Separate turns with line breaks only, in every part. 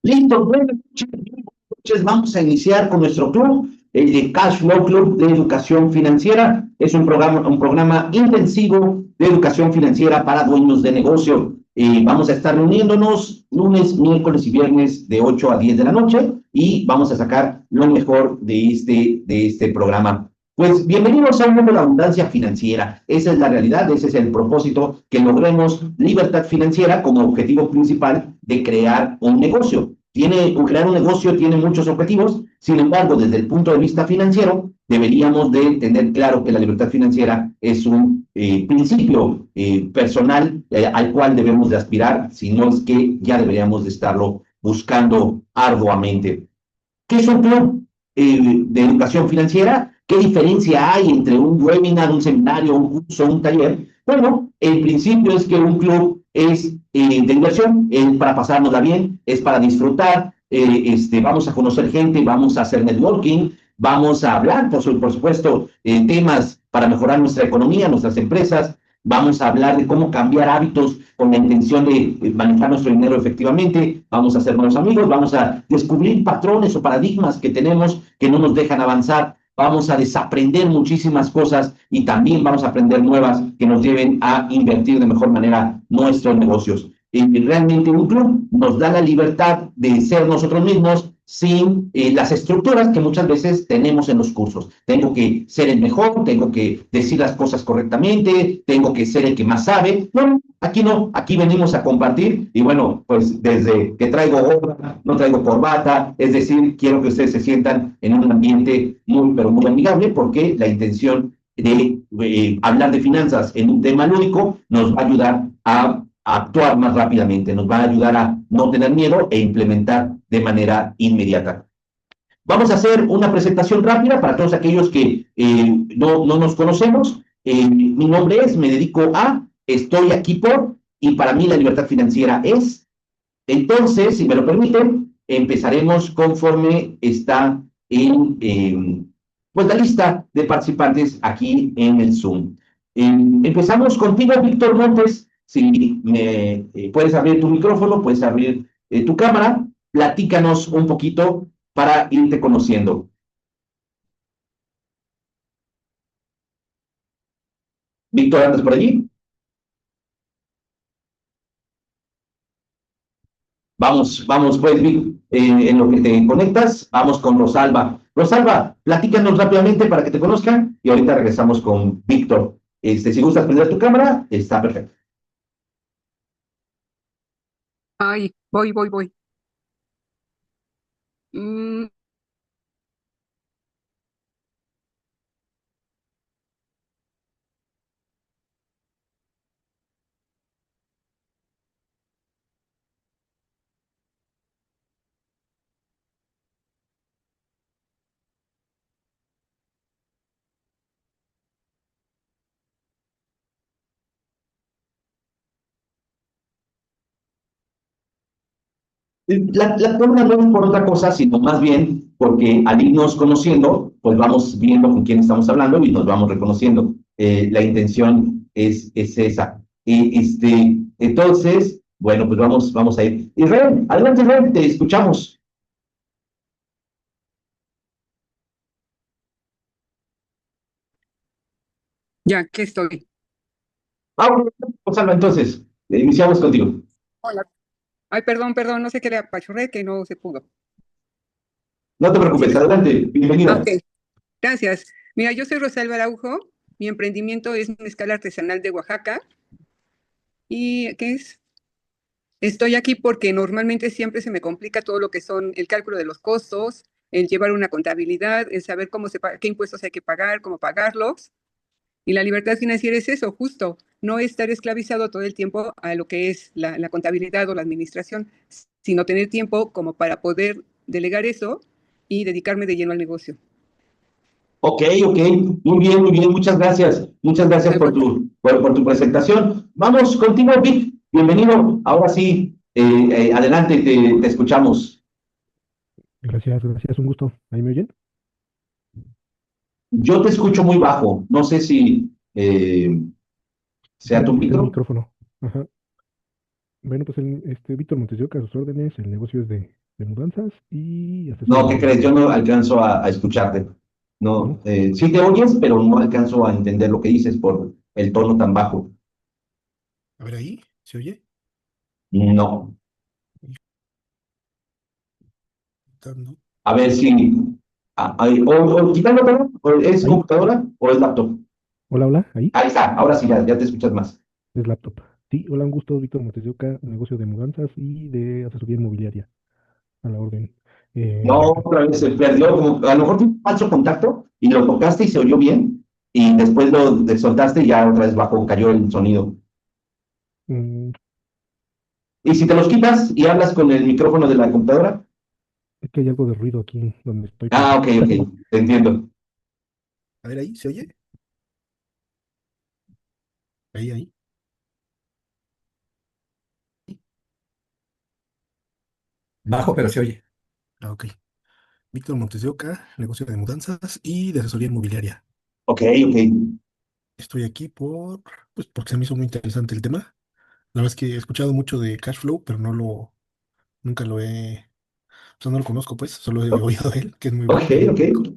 Listo, buenas noches. Vamos a iniciar con nuestro club, el de Cash Flow Club de Educación Financiera. Es un programa intensivo de educación financiera para dueños de negocio. Vamos a estar reuniéndonos lunes, miércoles y viernes de 8 a 10 de la noche y vamos a sacar lo mejor de este programa. Pues bienvenidos a un mundo de abundancia financiera. Esa es la realidad, ese es el propósito, que logremos libertad financiera como objetivo principal de crear un negocio. Crear un negocio tiene muchos objetivos, sin embargo, desde el punto de vista financiero, deberíamos de tener claro que la libertad financiera es un principio personal al cual debemos de aspirar, si no es que ya deberíamos de estarlo buscando arduamente. ¿Qué es un club de educación financiera? ¿Qué diferencia hay entre un webinar, un seminario, un curso, un taller? Bueno, el principio es que un club es de inversión, es para pasárnosla bien, es para disfrutar, vamos a conocer gente, vamos a hacer networking, vamos a hablar, por supuesto, temas para mejorar nuestra economía, nuestras empresas, vamos a hablar de cómo cambiar hábitos con la intención de manejar nuestro dinero efectivamente, vamos a hacer nuevos amigos, vamos a descubrir patrones o paradigmas que tenemos que no nos dejan avanzar, vamos a desaprender muchísimas cosas y también vamos a aprender nuevas que nos lleven a invertir de mejor manera nuestros negocios. Realmente un club nos da la libertad de ser nosotros mismos sin las estructuras que muchas veces tenemos en los cursos. Tengo que ser el mejor, tengo que decir las cosas correctamente, tengo que ser el que más sabe. Bueno, aquí no, aquí venimos a compartir y bueno, pues desde que traigo gorra, no traigo corbata, es decir, quiero que ustedes se sientan en un ambiente muy, pero muy amigable porque la intención de hablar de finanzas en un tema lúdico nos va a ayudar a actuar más rápidamente, nos va a ayudar a no tener miedo e implementar de manera inmediata. Vamos a hacer una presentación rápida para todos aquellos que no nos conocemos. Mi nombre es, me dedico a, estoy aquí por, y para mí la libertad financiera es. Entonces, si me lo permiten, empezaremos conforme está pues la lista de participantes aquí en el Zoom. Empezamos contigo, Víctor Montes. Si puedes abrir tu micrófono, puedes abrir tu cámara, platícanos un poquito para irte conociendo. Víctor, ¿andas por allí? Vamos, pues, Vic, en lo que te conectas, vamos con Rosalba. Rosalba, platícanos rápidamente para que te conozcan y ahorita regresamos con Víctor. Si gustas prender tu cámara, está perfecto.
Ay, voy. Mm,
La pregunta no es por otra cosa, sino más bien porque al irnos conociendo, pues vamos viendo con quién estamos hablando y nos vamos reconociendo. La intención es esa. Entonces, bueno, pues vamos a ir. Israel, adelante, Israel, te escuchamos.
ya, que estoy.
Bueno, Gonzalo, entonces, iniciamos contigo.
Hola. Ay, perdón, no sé qué le apachurré, que no se pudo.
No te
¿Sí me
preocupes,
escuchas?
adelante, bienvenida.
Ok, gracias. Mira, yo soy Rosalba Araujo, mi emprendimiento es mezcal artesanal de Oaxaca. ¿Y qué es? Estoy aquí porque normalmente siempre se me complica todo lo que son el cálculo de los costos, el llevar una contabilidad, el saber qué impuestos hay que pagar, cómo pagarlos. Y la libertad financiera es eso, justo, no estar esclavizado todo el tiempo a lo que es la contabilidad o la administración, sino tener tiempo como para poder delegar eso y dedicarme de lleno al negocio.
Ok, muy bien, muchas gracias
Al contrario.
por tu presentación. Vamos contigo, Vic, bienvenido. Ahora sí, adelante, te escuchamos.
Gracias, un gusto. ¿Ahí me oyen?
Yo te escucho muy bajo, no sé si sea tu
Es el
micro.
micrófono. Ajá. Bueno, pues Víctor Montes de Oca, a sus órdenes, el negocio es de mudanzas y asesoría
No, ¿qué crees? Yo
inmobiliaria,
no alcanzo a escucharte. No,
¿no?
sí te oyes, pero no alcanzo a entender lo que dices por el tono tan bajo.
A ver ahí, ¿se oye?
No.
No.
A ver si. O quítalo, pero, ¿o ¿es
Ahí,
computadora o es laptop?
hola, hola, ahí,
Ahí está, ahora sí, ya te escuchas más.
es laptop. Sí, hola, un gusto, Víctor Montes de Oca, negocio de mudanzas y de asesoría inmobiliaria, a la orden.
No,
Pues,
otra vez se perdió, como, a lo mejor fue un falso contacto y lo tocaste y se oyó bien, y después lo soltaste y ya otra vez bajó, cayó el sonido.
mm,
Y si te los quitas y hablas con el micrófono de la computadora,
es que hay algo de ruido aquí donde estoy
ok,
parado.
ok, te entiendo.
A ver ahí, ¿se oye? Ahí.
Bajo, pero se oye.
Ah, ok. Víctor Montes de Oca, negocio de mudanzas y de asesoría inmobiliaria.
Ok, ok.
Estoy aquí pues porque se me hizo muy interesante el tema. La verdad es que he escuchado mucho de cash flow, pero nunca o sea, no lo conozco, pues, solo he oído de él, que es muy
Ok,
bueno, que es muy
ok.
técnico.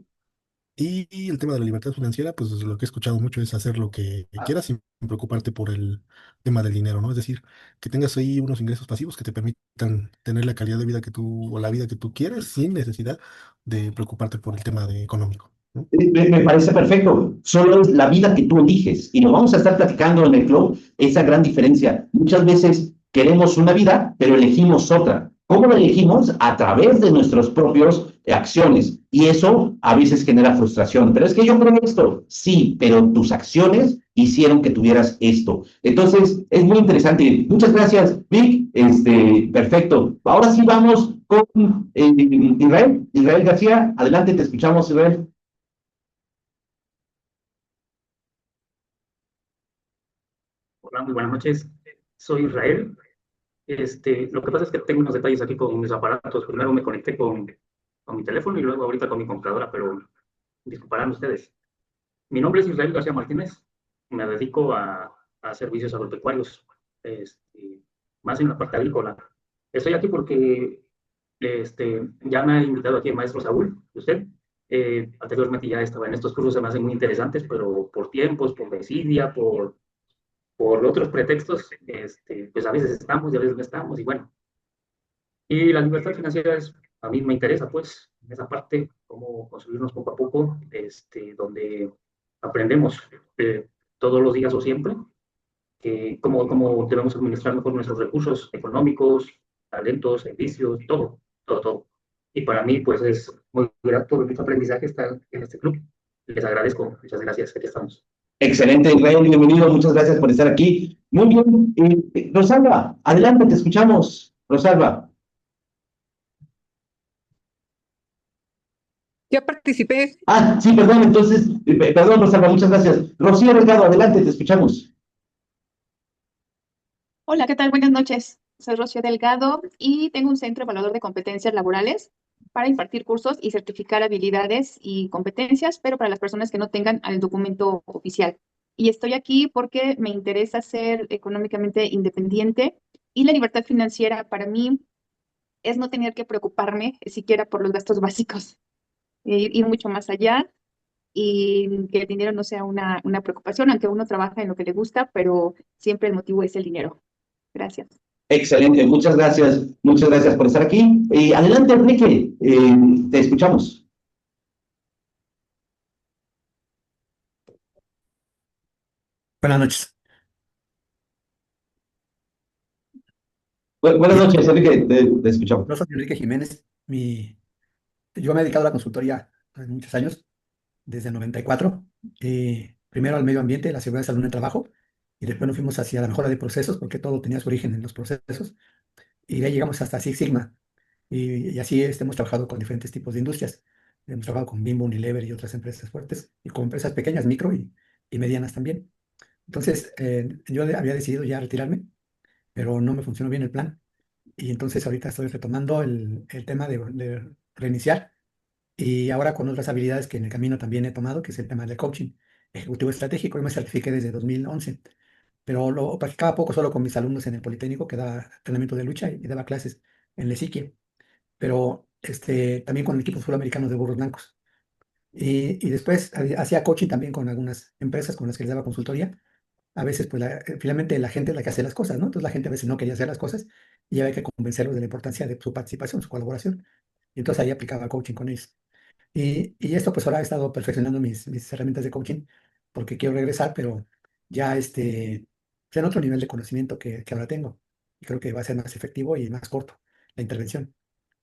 Y el tema de la libertad financiera, pues lo que he escuchado mucho es hacer lo que quieras sin preocuparte por el tema del dinero, ¿no? Es decir, que tengas ahí unos ingresos pasivos que te permitan tener la calidad de vida o la vida que tú quieres sin necesidad de preocuparte por el tema económico, ¿no?
Me parece perfecto. Solo es la vida que tú eliges. Y lo vamos a estar platicando en el club, esa gran diferencia. Muchas veces queremos una vida, pero elegimos otra. ¿Cómo la elegimos? A través de nuestras propias acciones. Y eso a veces genera frustración. Pero es que yo creo esto. Sí, pero tus acciones hicieron que tuvieras esto. Entonces, es muy interesante. Muchas gracias, Vic. Perfecto. Ahora sí vamos con Israel. Israel García. Adelante, te escuchamos, Israel.
Hola, muy buenas noches. Soy Israel. Lo que pasa es que tengo unos detalles aquí con mis aparatos. Primero me conecté con mi teléfono y luego ahorita con mi computadora, pero disculparán ustedes. Mi nombre es Israel García Martínez. Me dedico a servicios agropecuarios, más en la parte agrícola. Estoy aquí porque ya me ha invitado aquí el maestro Saúl, usted. Anteriormente ya estaba en estos cursos, se me hacen muy interesantes, pero por tiempos, por desidia, por otros pretextos, pues a veces estamos y a veces no estamos, y bueno. Y la libertad financiera a mí me interesa, pues, en esa parte, cómo construirnos poco a poco, donde aprendemos todos los días o siempre, que cómo debemos administrar mejor nuestros recursos económicos, talentos, servicios, todo. Y para mí, pues, es muy grato, mucho aprendizaje estar en este club. Les agradezco, muchas gracias, aquí estamos.
Excelente, Israel, bienvenido, muchas gracias por estar aquí. Muy bien, Rosalba, adelante, te escuchamos. Rosalba.
Ya participé.
Sí, perdón, entonces, perdón, Rosalba, muchas gracias. Rocío Delgado, adelante, te escuchamos.
Hola, ¿qué tal? Buenas noches. Soy Rocío Delgado y tengo un centro evaluador de competencias laborales para impartir cursos y certificar habilidades y competencias, pero para las personas que no tengan el documento oficial. Y estoy aquí porque me interesa ser económicamente independiente y la libertad financiera para mí es no tener que preocuparme siquiera por los gastos básicos, ir mucho más allá y que el dinero no sea una preocupación, aunque uno trabaja en lo que le gusta, pero siempre el motivo es el dinero. Gracias.
Excelente, muchas gracias por estar aquí. Adelante, Enrique, te escuchamos.
Buenas noches.
Buenas
Bien,
noches, Enrique, te escuchamos.
yo soy Enrique Jiménez. Yo me he dedicado a la consultoría hace muchos años, desde el 94. Primero al medio ambiente, la seguridad de salud en el trabajo, y después nos fuimos hacia la mejora de procesos, porque todo tenía su origen en los procesos, y de ahí llegamos hasta Six Sigma. Y así hemos trabajado con diferentes tipos de industrias. Hemos trabajado con Bimbo, Unilever y otras empresas fuertes, y con empresas pequeñas, micro y medianas también. Entonces, yo había decidido ya retirarme, pero no me funcionó bien el plan. Y entonces ahorita estoy retomando el tema de reiniciar y ahora con otras habilidades que en el camino también he tomado, que es el tema del coaching ejecutivo estratégico. Yo me certifiqué desde 2011 pero lo practicaba poco solo con mis alumnos en el Politécnico, que daba entrenamiento de lucha y daba clases en Lezique, pero también con el equipo sudamericano de burros blancos. Y después hacía coaching también con algunas empresas con las que les daba consultoría. A veces, pues, finalmente la gente es la que hace las cosas, ¿no? Entonces la gente a veces no quería hacer las cosas y había que convencerlos de la importancia de su participación, su colaboración. Y entonces ahí aplicaba coaching con ellos. Y esto, pues ahora he estado perfeccionando mis herramientas de coaching porque quiero regresar, pero ya pues, en otro nivel de conocimiento que ahora tengo. Y creo que va a ser más efectivo y más corto la intervención.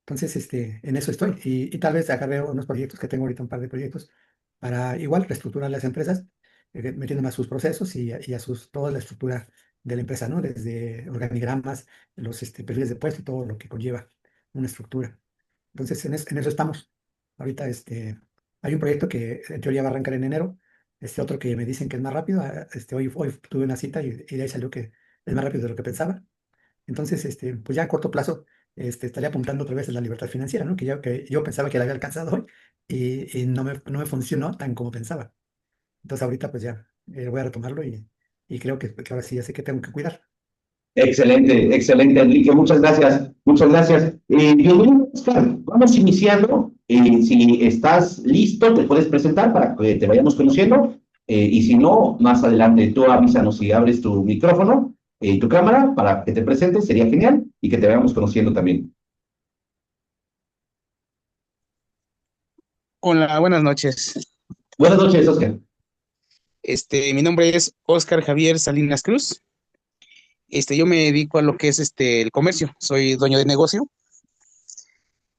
Entonces, en eso estoy. Y tal vez agarré unos proyectos que tengo ahorita, un par de proyectos, para igual reestructurar las empresas, metiéndome a sus procesos y a toda la estructura de la empresa, ¿no? Desde organigramas, los perfiles de puesto y todo lo que conlleva una estructura. Entonces, en eso estamos. Ahorita, hay un proyecto que en teoría va a arrancar en enero, otro que me dicen que es más rápido. Hoy tuve una cita y de ahí salió que es más rápido de lo que pensaba. Entonces, pues ya a corto plazo, estaría apuntando otra vez en la libertad financiera, ¿no? Que yo pensaba que la había alcanzado hoy y no me funcionó tan como pensaba. Entonces ahorita pues ya voy a retomarlo y creo que ahora sí ya sé que tengo que cuidar.
Excelente, excelente, Enrique. Muchas gracias. Muchas gracias. Bienvenido, Oscar. Vamos iniciando. Si estás listo, te puedes presentar para que te vayamos conociendo. Y si no, más adelante tú avísanos si abres tu micrófono y tu cámara para que te presentes. Sería genial y que te vayamos conociendo también.
Hola, buenas noches.
Buenas noches, Oscar.
Mi nombre es Óscar Javier Salinas Cruz. Yo me dedico a lo que es el comercio. Soy dueño de negocio.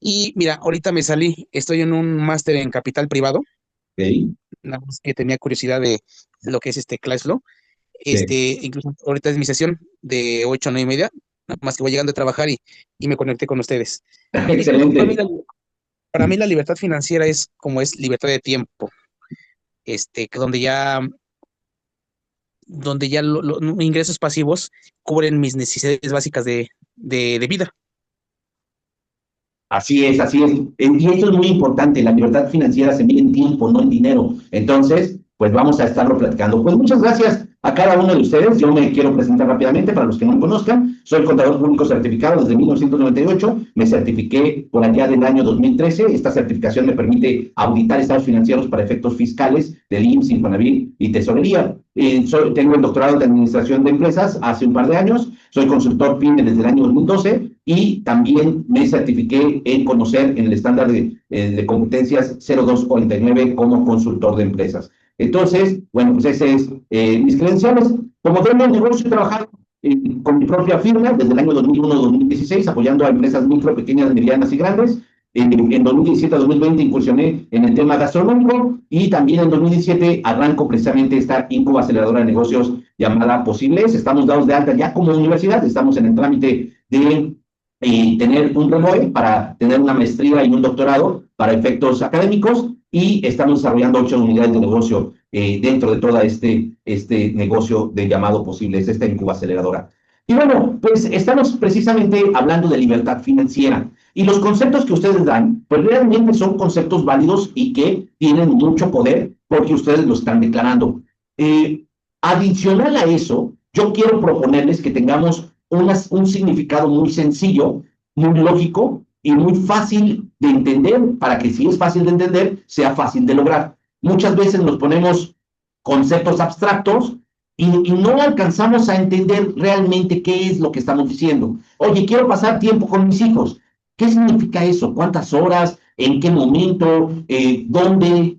Y mira, ahorita me salí. Estoy en un máster en capital privado.
Ok.
Nada más que tenía curiosidad de lo que es cash flow.
Sí.
Incluso ahorita es mi sesión de 8 a 9 y media. Nada más que voy llegando a trabajar y me conecté con ustedes. Y
Excelente.
para mí la libertad financiera es como es libertad de tiempo. Que donde ya los ingresos pasivos cubren mis necesidades básicas de vida.
Así es, así es. Y esto es muy importante, la libertad financiera se mide en tiempo, no en dinero. Entonces, pues vamos a estarlo platicando. Pues muchas gracias a cada uno de ustedes. Yo me quiero presentar rápidamente para los que no me conozcan. Soy contador público certificado desde 1998. Me certifiqué por allá del año 2013. Esta certificación me permite auditar estados financieros para efectos fiscales del IMSS, Infonavit y Tesorería. Tengo el doctorado de Administración de Empresas hace un par de años. Soy consultor PYME desde el año 2012 y también me certifiqué en conocer en el estándar de competencias 0249 como consultor de empresas. Entonces, bueno, pues ese es mis credenciales. Como dueño de negocio, he trabajado con mi propia firma desde el año 2001-2016, apoyando a empresas micro, pequeñas, medianas y grandes. En 2017 a 2020 incursioné en el tema gastronómico y también en 2017 arranco precisamente esta incuba aceleradora de negocios llamada Posibles. Estamos dados de alta ya como universidad, estamos en el trámite de tener un RENOE para tener una maestría y un doctorado para efectos académicos y estamos desarrollando 8 unidades de negocio dentro de todo este negocio de llamado Posibles, esta incuba aceleradora. Y bueno, pues estamos precisamente hablando de libertad financiera. Y los conceptos que ustedes dan, pues realmente son conceptos válidos y que tienen mucho poder porque ustedes lo están declarando. Adicional a eso, yo quiero proponerles que tengamos un significado muy sencillo, muy lógico y muy fácil de entender, para que si es fácil de entender, sea fácil de lograr. Muchas veces nos ponemos conceptos abstractos y no alcanzamos a entender realmente qué es lo que estamos diciendo. Oye, quiero pasar tiempo con mis hijos. ¿Qué significa eso? ¿Cuántas horas? ¿En qué momento? ¿Dónde?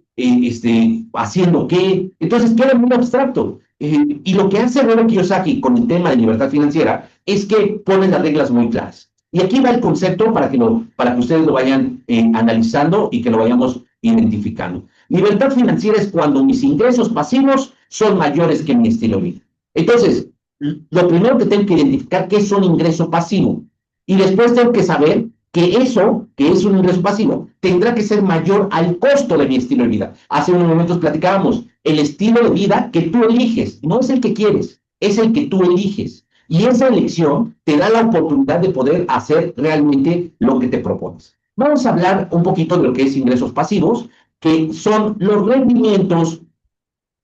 ¿Haciendo qué? Entonces queda muy abstracto. Y lo que hace Robert Kiyosaki con el tema de libertad financiera es que pone las reglas muy claras. Y aquí va el concepto para que ustedes lo vayan analizando y que lo vayamos identificando. Libertad financiera es cuando mis ingresos pasivos son mayores que mi estilo de vida. Entonces, lo primero que tengo que identificar qué es un ingreso pasivo. Y después tengo que saber que eso, que es un ingreso pasivo, tendrá que ser mayor al costo de mi estilo de vida. Hace unos momentos platicábamos, el estilo de vida que tú eliges, no es el que quieres, es el que tú eliges. Y esa elección te da la oportunidad de poder hacer realmente lo que te propones. Vamos a hablar un poquito de lo que es ingresos pasivos, que son los rendimientos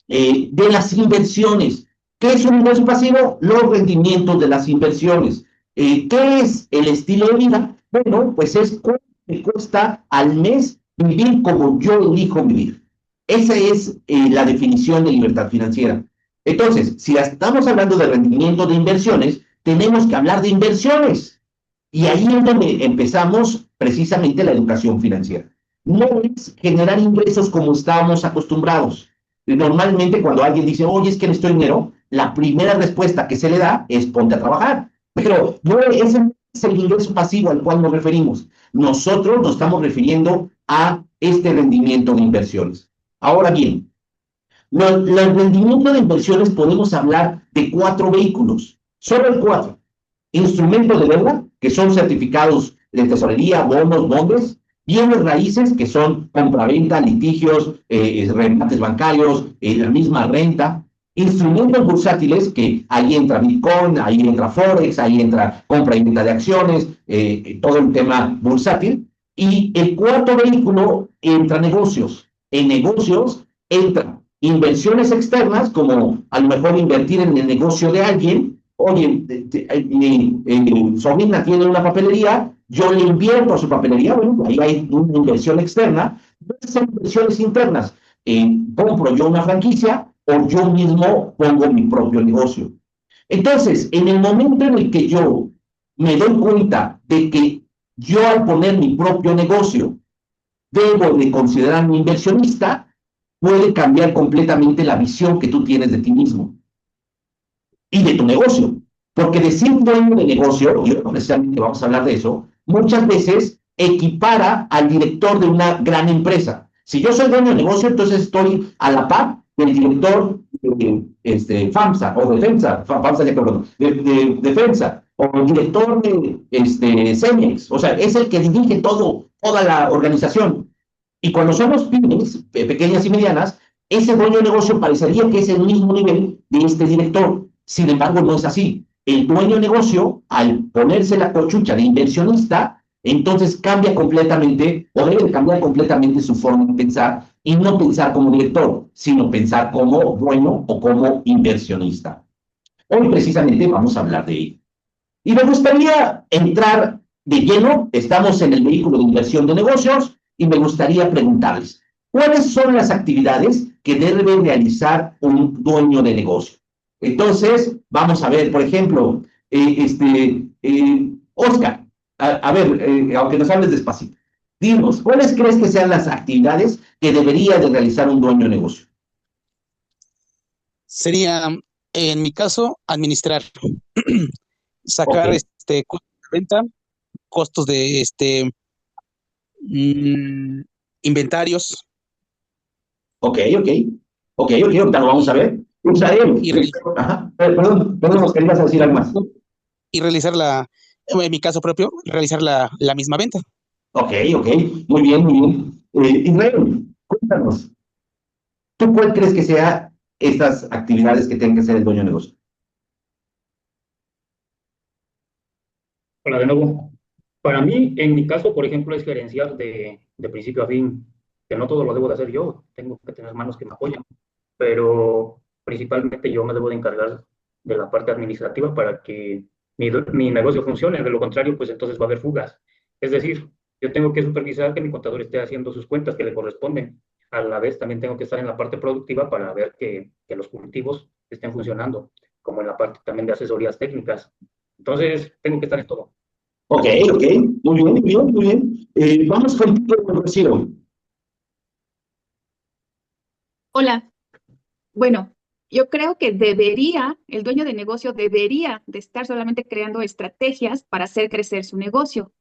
de las inversiones. ¿Qué es un ingreso pasivo? Los rendimientos de las inversiones. ¿Qué es el estilo de vida? Bueno, pues es cuánto me cuesta al mes vivir como yo elijo vivir. Esa es la definición de libertad financiera. Entonces, si estamos hablando de rendimiento de inversiones, tenemos que hablar de inversiones. Y ahí es donde empezamos precisamente la educación financiera. No es generar ingresos como estábamos acostumbrados. Normalmente cuando alguien dice, oye, es que necesito dinero, la primera respuesta que se le da es ponte a trabajar. Pero no, ese no es el ingreso pasivo al cual nos referimos. Nosotros nos estamos refiriendo a este rendimiento de inversiones. Ahora bien, el rendimiento de inversiones podemos hablar de 4 vehículos, solo el 4. Instrumentos de deuda, que son certificados de tesorería, bonos, bondes, bienes raíces, que son compraventa, litigios, remates bancarios, la misma renta, instrumentos bursátiles, que ahí entra Bitcoin, ahí entra Forex, ahí entra compra y venta de acciones, todo el tema bursátil, y el 4 vehículo entra negocios. En negocios entra inversiones externas, como a lo mejor invertir en el negocio de alguien. Oye, mi sobrina tiene una papelería, yo le invierto a su papelería, bueno, ahí hay una inversión externa. Son inversiones internas. Compro yo una franquicia o yo mismo pongo mi propio negocio. Entonces, en el momento en el que yo me doy cuenta de que yo al poner mi propio negocio debo de considerarme inversionista, puede cambiar completamente la visión que tú tienes de ti mismo y de tu negocio. Porque decir dueño de negocio, y no necesariamente vamos a hablar de eso, muchas veces equipara al director de una gran empresa. Si yo soy dueño de negocio, entonces estoy a la par del director de FAMSA o Defensa, FAMSA ya perdón, de Defensa, o el director de Cemex. O sea, es el que dirige toda la organización. Y cuando somos pymes, pequeñas y medianas, ese dueño de negocio parecería que es el mismo nivel de este director. Sin embargo, no es así. El dueño de negocio, al ponerse la cochucha de inversionista, entonces cambia completamente, o debe cambiar completamente su forma de pensar, y no pensar como director, sino pensar como dueño o como inversionista. Hoy precisamente vamos a hablar de ello. Y me gustaría entrar de lleno, estamos en el vehículo de inversión de negocios, y me gustaría preguntarles, ¿cuáles son las actividades que debe realizar un dueño de negocio? Entonces, vamos a ver, por ejemplo, Oscar, a ver, aunque nos hables despacito, dinos, ¿cuáles crees que sean las actividades que debería de realizar un dueño de negocio?
Sería, en mi caso, administrar, sacar
Ok.
costos de venta, costos de inventarios
Ok, ahorita lo vamos a ver. Usaremos.
y, reali-
Ajá. Perdón, Oscar, ibas a decir algo más.
y realizar en mi caso propio, realizar la misma venta.
Ok, muy bien, muy bien. Israel, cuéntanos, ¿tú cuál crees que sea estas actividades que tenga que hacer el dueño de negocio?
Hola de nuevo. Para mí, en mi caso, por ejemplo, es gerenciar de principio a fin, que no todo lo debo de hacer yo, tengo que tener manos que me apoyan, pero principalmente yo me debo de encargar de la parte administrativa para que mi negocio funcione, de lo contrario, pues entonces va a haber fugas. Es decir, yo tengo que supervisar que mi contador esté haciendo sus cuentas que le corresponden. A la vez también tengo que estar en la parte productiva para ver que los cultivos estén funcionando, como en la parte también de asesorías técnicas. Entonces, tengo que estar en todo.
Ok, muy bien. Vamos contigo, Rocío.
Hola. Bueno, yo creo que el dueño de negocio debería de estar solamente creando estrategias para hacer crecer su negocio,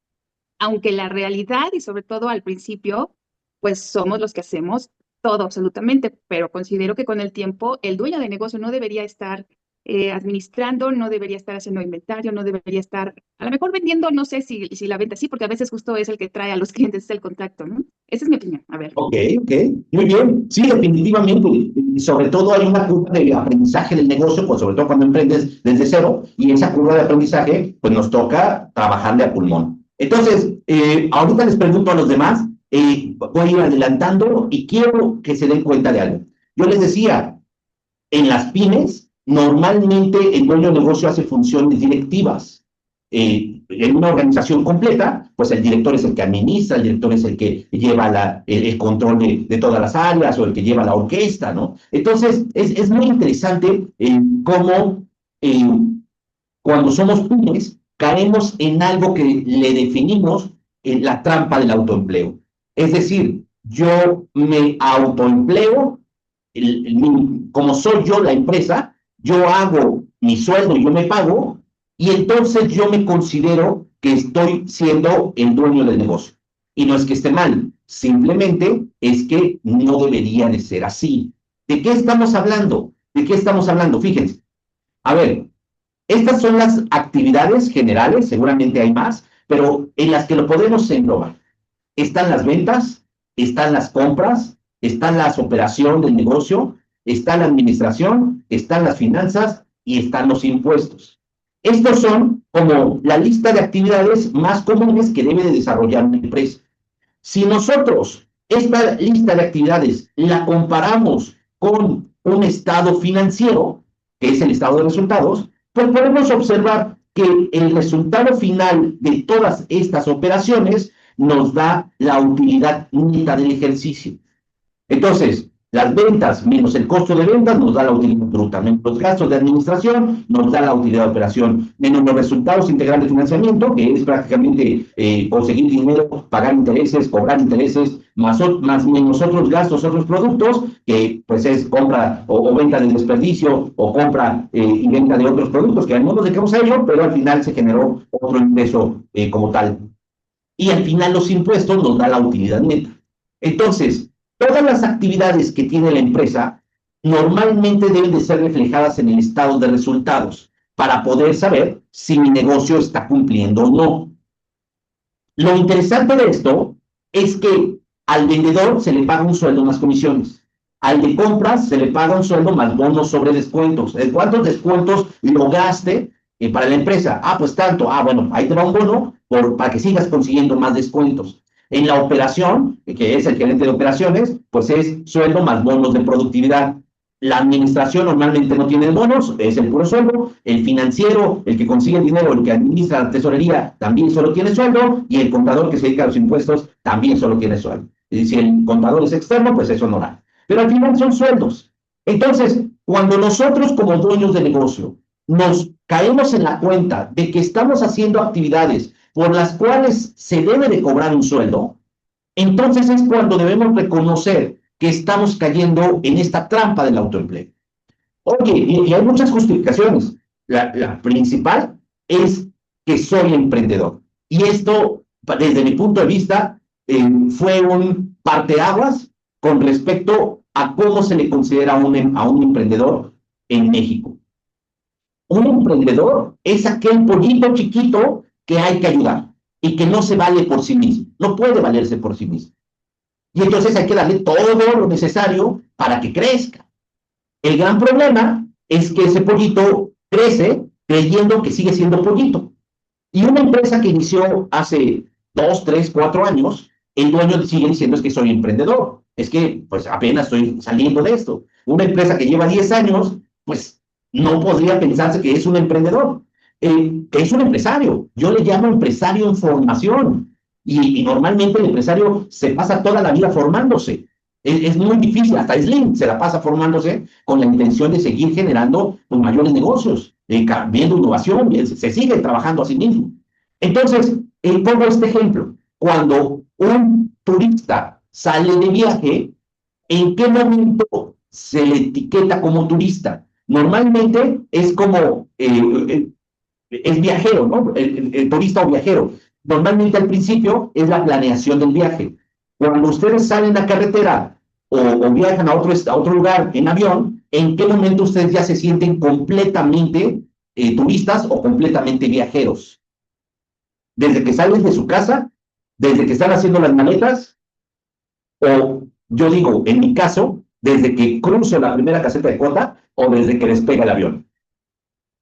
aunque la realidad y sobre todo al principio, pues somos los que hacemos todo absolutamente, pero considero que con el tiempo el dueño de negocio no debería estar administrando, no debería estar haciendo inventario, no debería estar, a lo mejor vendiendo, no sé si la venta sí, porque a veces justo es el que trae a los clientes, es el contacto, ¿no? Esa es mi opinión. A ver.
Ok, muy bien. Sí, definitivamente. Y sobre todo hay una curva de aprendizaje del negocio, pues sobre todo cuando emprendes desde cero, y esa curva de aprendizaje, pues nos toca trabajarle a pulmón. Entonces, ahorita les pregunto a los demás, voy a ir adelantando y quiero que se den cuenta de algo. Yo les decía, en las pymes, normalmente el dueño de negocio hace funciones directivas. En una organización completa, pues el director es el que administra, el director es el que lleva el control de todas las áreas o el que lleva la orquesta, ¿no? Entonces, es muy interesante cómo cuando somos pymes caemos en algo que le definimos la trampa del autoempleo. Es decir, yo me autoempleo, como soy yo la empresa, yo hago mi sueldo y yo me pago, y entonces yo me considero que estoy siendo el dueño del negocio. Y no es que esté mal, simplemente es que no debería de ser así. ¿De qué estamos hablando? ¿De qué estamos hablando? Fíjense. A ver, estas son las actividades generales, seguramente hay más, pero en las que lo podemos englobar. Están las ventas, están las compras, están las operaciones del negocio, está la administración, están las finanzas y están los impuestos. Estos son como la lista de actividades más comunes que debe de desarrollar una empresa. Si nosotros esta lista de actividades la comparamos con un estado financiero, que es el estado de resultados, pues podemos observar que el resultado final de todas estas operaciones nos da la utilidad neta del ejercicio. Entonces, las ventas menos el costo de ventas nos da la utilidad bruta, menos los gastos de administración nos da la utilidad de operación, menos los resultados integrales de financiamiento, que es prácticamente conseguir dinero, pagar intereses, cobrar intereses, más menos otros gastos, otros productos, que pues es compra o venta de desperdicio, o compra y venta de otros productos, que no nos dedicamos a ello, pero al final se generó otro ingreso como tal. Y al final los impuestos nos da la utilidad neta. Entonces, todas las actividades que tiene la empresa normalmente deben de ser reflejadas en el estado de resultados para poder saber si mi negocio está cumpliendo o no. Lo interesante de esto es que al vendedor se le paga un sueldo más comisiones. Al de compras se le paga un sueldo más bonos sobre descuentos. ¿Cuántos descuentos lograste para la empresa? Ah, pues tanto. Ah, bueno, ahí te va un bono para que sigas consiguiendo más descuentos. En la operación, que es el gerente de operaciones, pues es sueldo más bonos de productividad. La administración normalmente no tiene bonos, es el puro sueldo. El financiero, el que consigue el dinero, el que administra la tesorería, también solo tiene sueldo. Y el contador que se dedica a los impuestos, también solo tiene sueldo. Y si el contador es externo, pues es honorario. Pero al final son sueldos. Entonces, cuando nosotros como dueños de negocio nos caemos en la cuenta de que estamos haciendo actividades por las cuales se debe de cobrar un sueldo, entonces es cuando debemos reconocer que estamos cayendo en esta trampa del autoempleo. Oye, y hay muchas justificaciones. La principal es que soy emprendedor. Y esto, desde mi punto de vista, fue un parteaguas con respecto a cómo se le considera a un emprendedor en México. Un emprendedor es aquel pollito chiquito que hay que ayudar y que no se vale por sí mismo, no puede valerse por sí mismo. Y entonces hay que darle todo lo necesario para que crezca. El gran problema es que ese pollito crece creyendo que sigue siendo pollito. Y una empresa que inició hace 2, 3, 4 años, el dueño sigue diciendo es que soy emprendedor, es que pues apenas estoy saliendo de esto. Una empresa que lleva 10 años, pues no podría pensarse que es un emprendedor. Es un empresario. Yo le llamo empresario en formación. Y normalmente el empresario se pasa toda la vida formándose. Es muy difícil, hasta Slim se la pasa formándose con la intención de seguir generando pues, mayores negocios, viendo innovación, se sigue trabajando a sí mismo. Entonces, pongo este ejemplo. Cuando un turista sale de viaje, ¿en qué momento se le etiqueta como turista? Normalmente es como... es viajero, ¿no? El turista o viajero. Normalmente al principio es la planeación del viaje. Cuando ustedes salen a carretera o viajan a otro lugar en avión, ¿en qué momento ustedes ya se sienten completamente turistas o completamente viajeros? Desde que salen de su casa, desde que están haciendo las maletas, o yo digo, en mi caso, desde que cruzo la primera caseta de cuota o desde que despega el avión.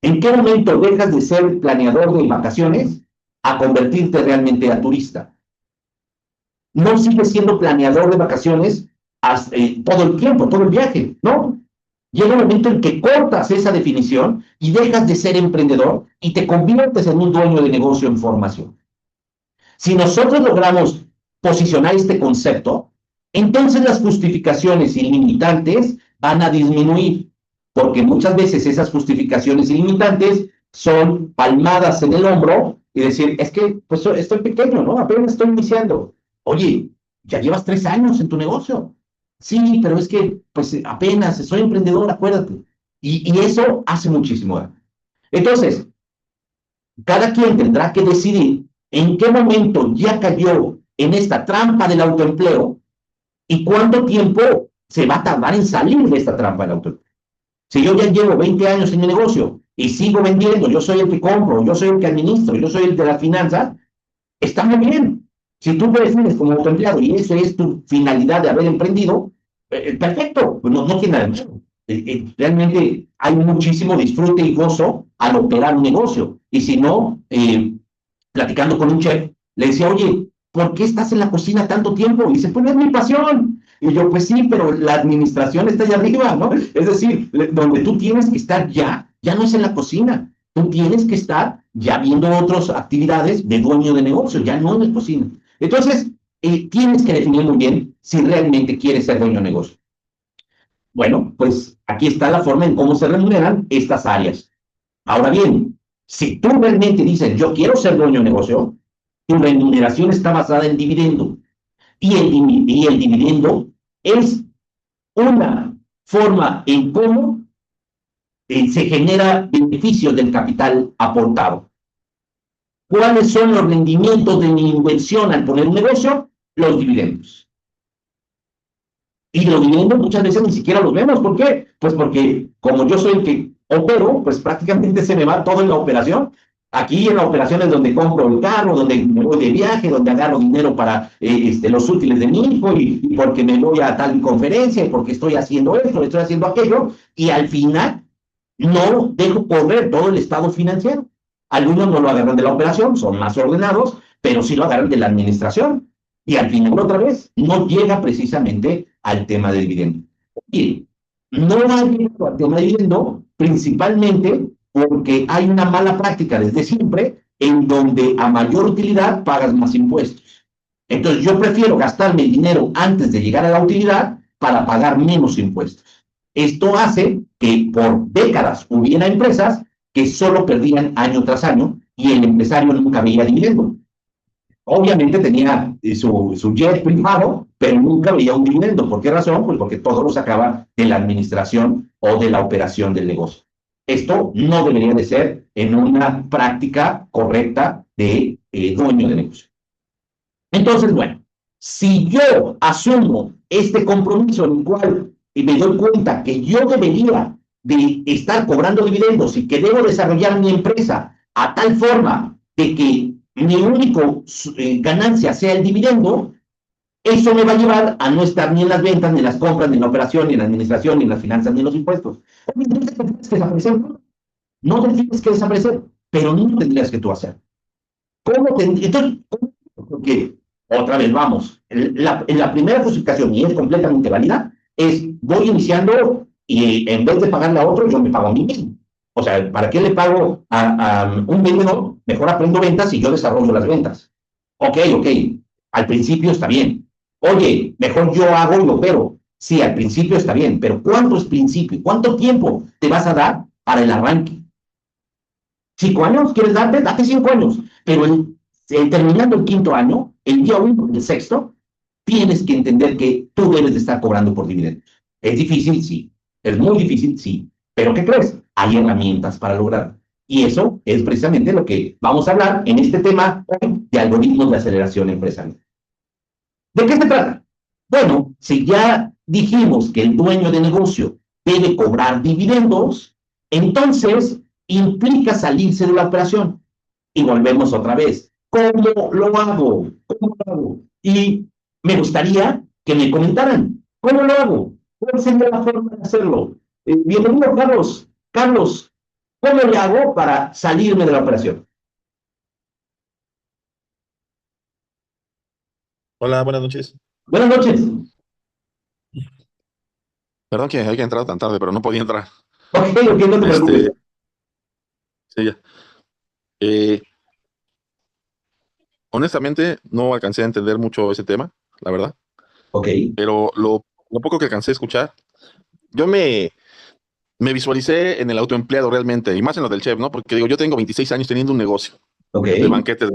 ¿En qué momento dejas de ser planeador de vacaciones a convertirte realmente a turista? No sigues siendo planeador de vacaciones todo el tiempo, todo el viaje, ¿no? Llega un momento en que cortas esa definición y dejas de ser emprendedor y te conviertes en un dueño de negocio en formación. Si nosotros logramos posicionar este concepto, entonces las justificaciones ilimitantes van a disminuir, porque muchas veces esas justificaciones ilimitantes son palmadas en el hombro y decir, es que pues estoy pequeño, ¿no? Apenas estoy iniciando. Oye, ya llevas 3 años en tu negocio. Sí, pero es que pues apenas soy emprendedor, acuérdate. Y eso hace muchísimo daño. Entonces, cada quien tendrá que decidir en qué momento ya cayó en esta trampa del autoempleo y cuánto tiempo se va a tardar en salir de esta trampa del autoempleo. Si yo ya llevo 20 años en mi negocio y sigo vendiendo, yo soy el que compro, yo soy el que administro, yo soy el de las finanzas, está muy bien. Si tú te defines como autoempleado y esa es tu finalidad de haber emprendido, perfecto, pues no tiene nada de malo. Realmente hay muchísimo disfrute y gozo al operar un negocio. Y si no, platicando con un chef, le decía, oye, ¿por qué estás en la cocina tanto tiempo? Y dice, pues no es mi pasión. Y yo, pues sí, pero la administración está allá arriba, ¿no? Es decir, donde tú tienes que estar ya no es en la cocina. Tú tienes que estar ya viendo otras actividades de dueño de negocio, ya no en la cocina. Entonces, tienes que definir muy bien si realmente quieres ser dueño de negocio. Bueno, pues aquí está la forma en cómo se remuneran estas áreas. Ahora bien, si tú realmente dices, yo quiero ser dueño de negocio, tu remuneración está basada en dividendo. Y el dividendo es una forma en cómo se genera beneficios del capital aportado. ¿Cuáles son los rendimientos de mi inversión al poner un negocio? Los dividendos. Y los dividendos muchas veces ni siquiera los vemos. ¿Por qué? Pues porque como yo soy el que opero, pues prácticamente se me va todo en la operación. Aquí en la operación es donde compro el carro, donde me voy de viaje, donde agarro dinero para los útiles de mi hijo y porque me voy a tal conferencia y porque estoy haciendo esto, estoy haciendo aquello y al final no dejo correr todo el estado financiero. Algunos no lo agarran de la operación, son más ordenados, pero sí lo agarran de la administración. Y al final, otra vez, no llega precisamente al tema del dividendo. Y no ha llegado al tema del dividendo principalmente porque hay una mala práctica desde siempre en donde a mayor utilidad pagas más impuestos. Entonces yo prefiero gastarme el dinero antes de llegar a la utilidad para pagar menos impuestos. Esto hace que por décadas hubiera empresas que solo perdían año tras año y el empresario nunca veía dividendo. Obviamente tenía su jet privado, pero nunca veía un dividendo. ¿Por qué razón? Pues porque todo lo sacaba de la administración o de la operación del negocio. Esto no debería de ser en una práctica correcta de dueño de negocio. Entonces, bueno, si yo asumo este compromiso en el cual me doy cuenta que yo debería de estar cobrando dividendos y que debo desarrollar mi empresa a tal forma de que mi único ganancia sea el dividendo, eso me va a llevar a no estar ni en las ventas, ni en las compras, ni en la operación, ni en la administración, ni en las finanzas, ni en los impuestos. Entonces, tendrías que desaparecer. No tendrías que desaparecer, pero no tendrías que tú hacer. ¿Cómo tendrías? Entonces, porque otra vez vamos, en la primera justificación, y es completamente válida, es voy iniciando y en vez de pagarle a otro, yo me pago a mí mismo. O sea, ¿para qué le pago a un vendedor? Mejor aprendo ventas y yo desarrollo las ventas. Ok, al principio está bien. Oye, mejor yo hago y opero. Sí, al principio está bien, pero ¿cuánto es principio? ¿Cuánto tiempo te vas a dar para el arranque? ¿5 años? ¿Quieres darte? Date 5 años. Pero terminando el quinto año, el día 1 del sexto, tienes que entender que tú debes de estar cobrando por dividendos. ¿Es difícil? Sí. ¿Es muy difícil? Sí. ¿Pero qué crees? Hay herramientas para lograrlo. Y eso es precisamente lo que vamos a hablar en este tema hoy de algoritmos de aceleración empresarial. ¿De qué se trata? Bueno, si ya dijimos que el dueño de negocio debe cobrar dividendos, entonces implica salirse de la operación. Y volvemos otra vez. ¿Cómo lo hago? ¿Cómo lo hago? Y me gustaría que me comentaran, ¿cómo lo hago? ¿Cuál sería la forma de hacerlo? Bienvenido, Carlos. Carlos, ¿cómo le hago para salirme de la operación?
Hola, buenas noches.
Buenas noches.
Perdón que haya entrado tan tarde, pero no podía entrar.
Ok, ok, no te preocupes.
Este, sí, ya. Eh, honestamente, no alcancé a entender mucho ese tema, la verdad,
Ok,
pero lo poco que alcancé a escuchar, yo me visualicé en el autoempleado realmente, y más en lo del chef, ¿no? Porque digo, yo tengo 26 años teniendo un negocio
ok,
de banquetes.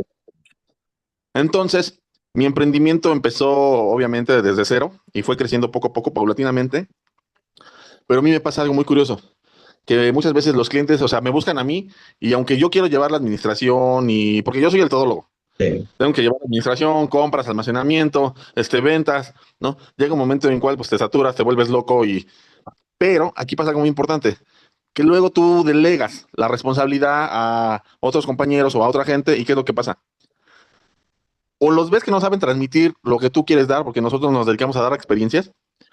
Entonces, mi emprendimiento empezó obviamente desde cero y fue creciendo poco a poco, paulatinamente, pero a mí me pasa algo muy curioso, que muchas veces los clientes, o sea, me buscan a mí y aunque yo quiero llevar la administración y porque yo soy el todólogo,
sí,
tengo que llevar administración, compras, almacenamiento, ventas, ¿no? Llega un momento en el cual pues te saturas, te vuelves loco pero aquí pasa algo muy importante, que luego tú delegas la responsabilidad a otros compañeros o a otra gente y ¿qué es lo que pasa? O los ves que no saben transmitir lo que tú quieres dar, porque nosotros nos dedicamos a dar experiencias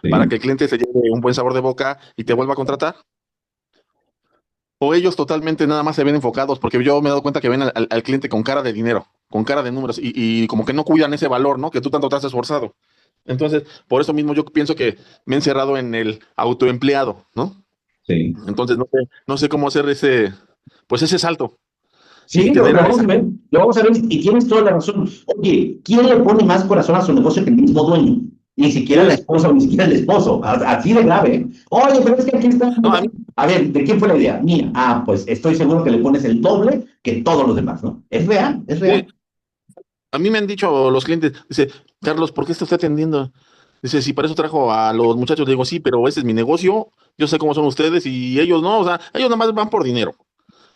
para
sí.
que el cliente se lleve un buen sabor de boca y te vuelva a contratar, o ellos totalmente nada más se ven enfocados, porque yo me he dado cuenta que ven al cliente con cara de dinero, con cara de números, y como que no cuidan ese valor, ¿no? Que tú tanto te has esforzado. Entonces, por eso mismo yo pienso que me he encerrado en el autoempleado, ¿no?
Sí.
Entonces, no sé cómo hacer pues ese salto y
Sí,
tener
lo
a
vamos
esa
a ver, lo vamos a ver y tienes toda la razón. Oye, ¿quién le pone más corazón a su negocio que el mismo dueño? Ni siquiera la
pues,
esposa o ni siquiera el esposo, así de grave. ¿Eh? Oye, pero es que aquí está.
no, a mí,
A ver, ¿de quién fue la idea? Mía. Ah, pues estoy seguro que le pones el doble que todos los demás, ¿no? Es real, es
sí,
real.
a mí me han dicho los clientes, dice, Carlos, ¿por qué está usted atendiendo? Dice, si para eso trajo a los muchachos, le digo, sí, pero ese es mi negocio, yo sé cómo son ustedes y ellos no, o sea, ellos nada más van por dinero.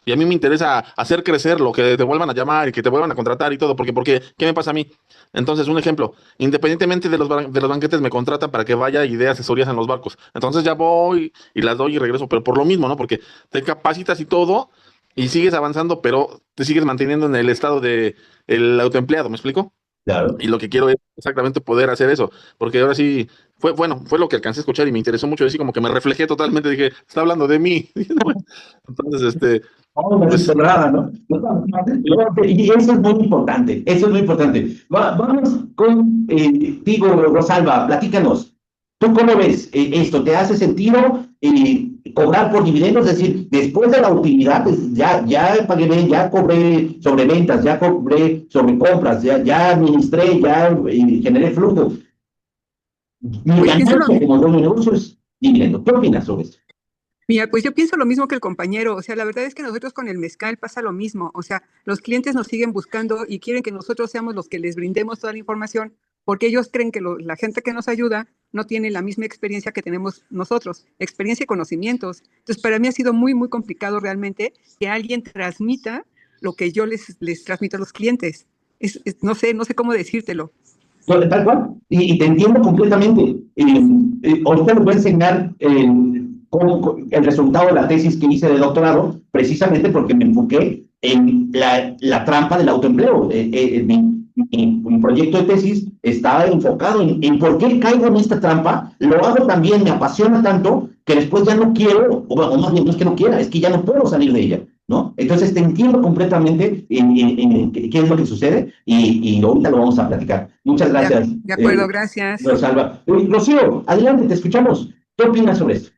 Y a mí me interesa hacer crecer lo que te vuelvan a llamar y que te vuelvan a contratar y todo, porque, ¿qué me pasa a mí? Entonces, un ejemplo, independientemente de los banquetes, me contratan para que vaya y dé asesorías en los barcos. Entonces ya voy y las doy y regreso, pero por lo mismo, ¿no? Porque te capacitas y todo y sigues avanzando, pero te sigues manteniendo en el estado de el autoempleado, ¿me explico?
Claro.
Y lo que quiero es exactamente poder hacer eso, porque ahora sí, fue lo que alcancé a escuchar y me interesó mucho, así como que me reflejé totalmente, dije, está hablando de mí. Entonces,
Oh, me
pues,
siento rara, ¿no? Y eso es muy importante, eso es muy importante. Vamos contigo, Rosalba, platícanos. ¿Tú cómo ves esto? ¿Te hace sentido cobrar por dividendos? Es decir, después de la utilidad, pues, ya pagué bien, ya cobré sobre ventas, ya cobré sobre compras, ya administré, ya generé flujo. Mi
Pues pienso
ganancia como dueño de negocio es dividendo. ¿Qué opinas sobre eso?
Mira, pues yo pienso lo mismo que el compañero, o sea, la verdad es que nosotros con el mezcal pasa lo mismo, o sea, los clientes nos siguen buscando y quieren que nosotros seamos los que les brindemos toda la información, porque ellos creen que la gente que nos ayuda no tiene la misma experiencia que tenemos nosotros, experiencia y conocimientos. Entonces, para mí ha sido muy, muy complicado realmente que alguien transmita lo que yo les transmito a los clientes. No sé cómo decírtelo.
Tal cual, y te entiendo completamente. Ahorita les voy a enseñar el resultado de la tesis que hice de doctorado, precisamente porque me enfoqué en la trampa del autoempleo. Mi proyecto de tesis está enfocado en por qué caigo en esta trampa, lo hago también, me apasiona tanto que después ya no quiero, o más bien no es que no quiera, es que ya no puedo salir de ella. ¿No? Entonces te entiendo completamente en qué es lo que sucede y ahorita lo vamos a platicar. Muchas gracias,
De acuerdo, gracias.
Rosalba. Rocío, adelante, te escuchamos. ¿Qué opinas sobre esto?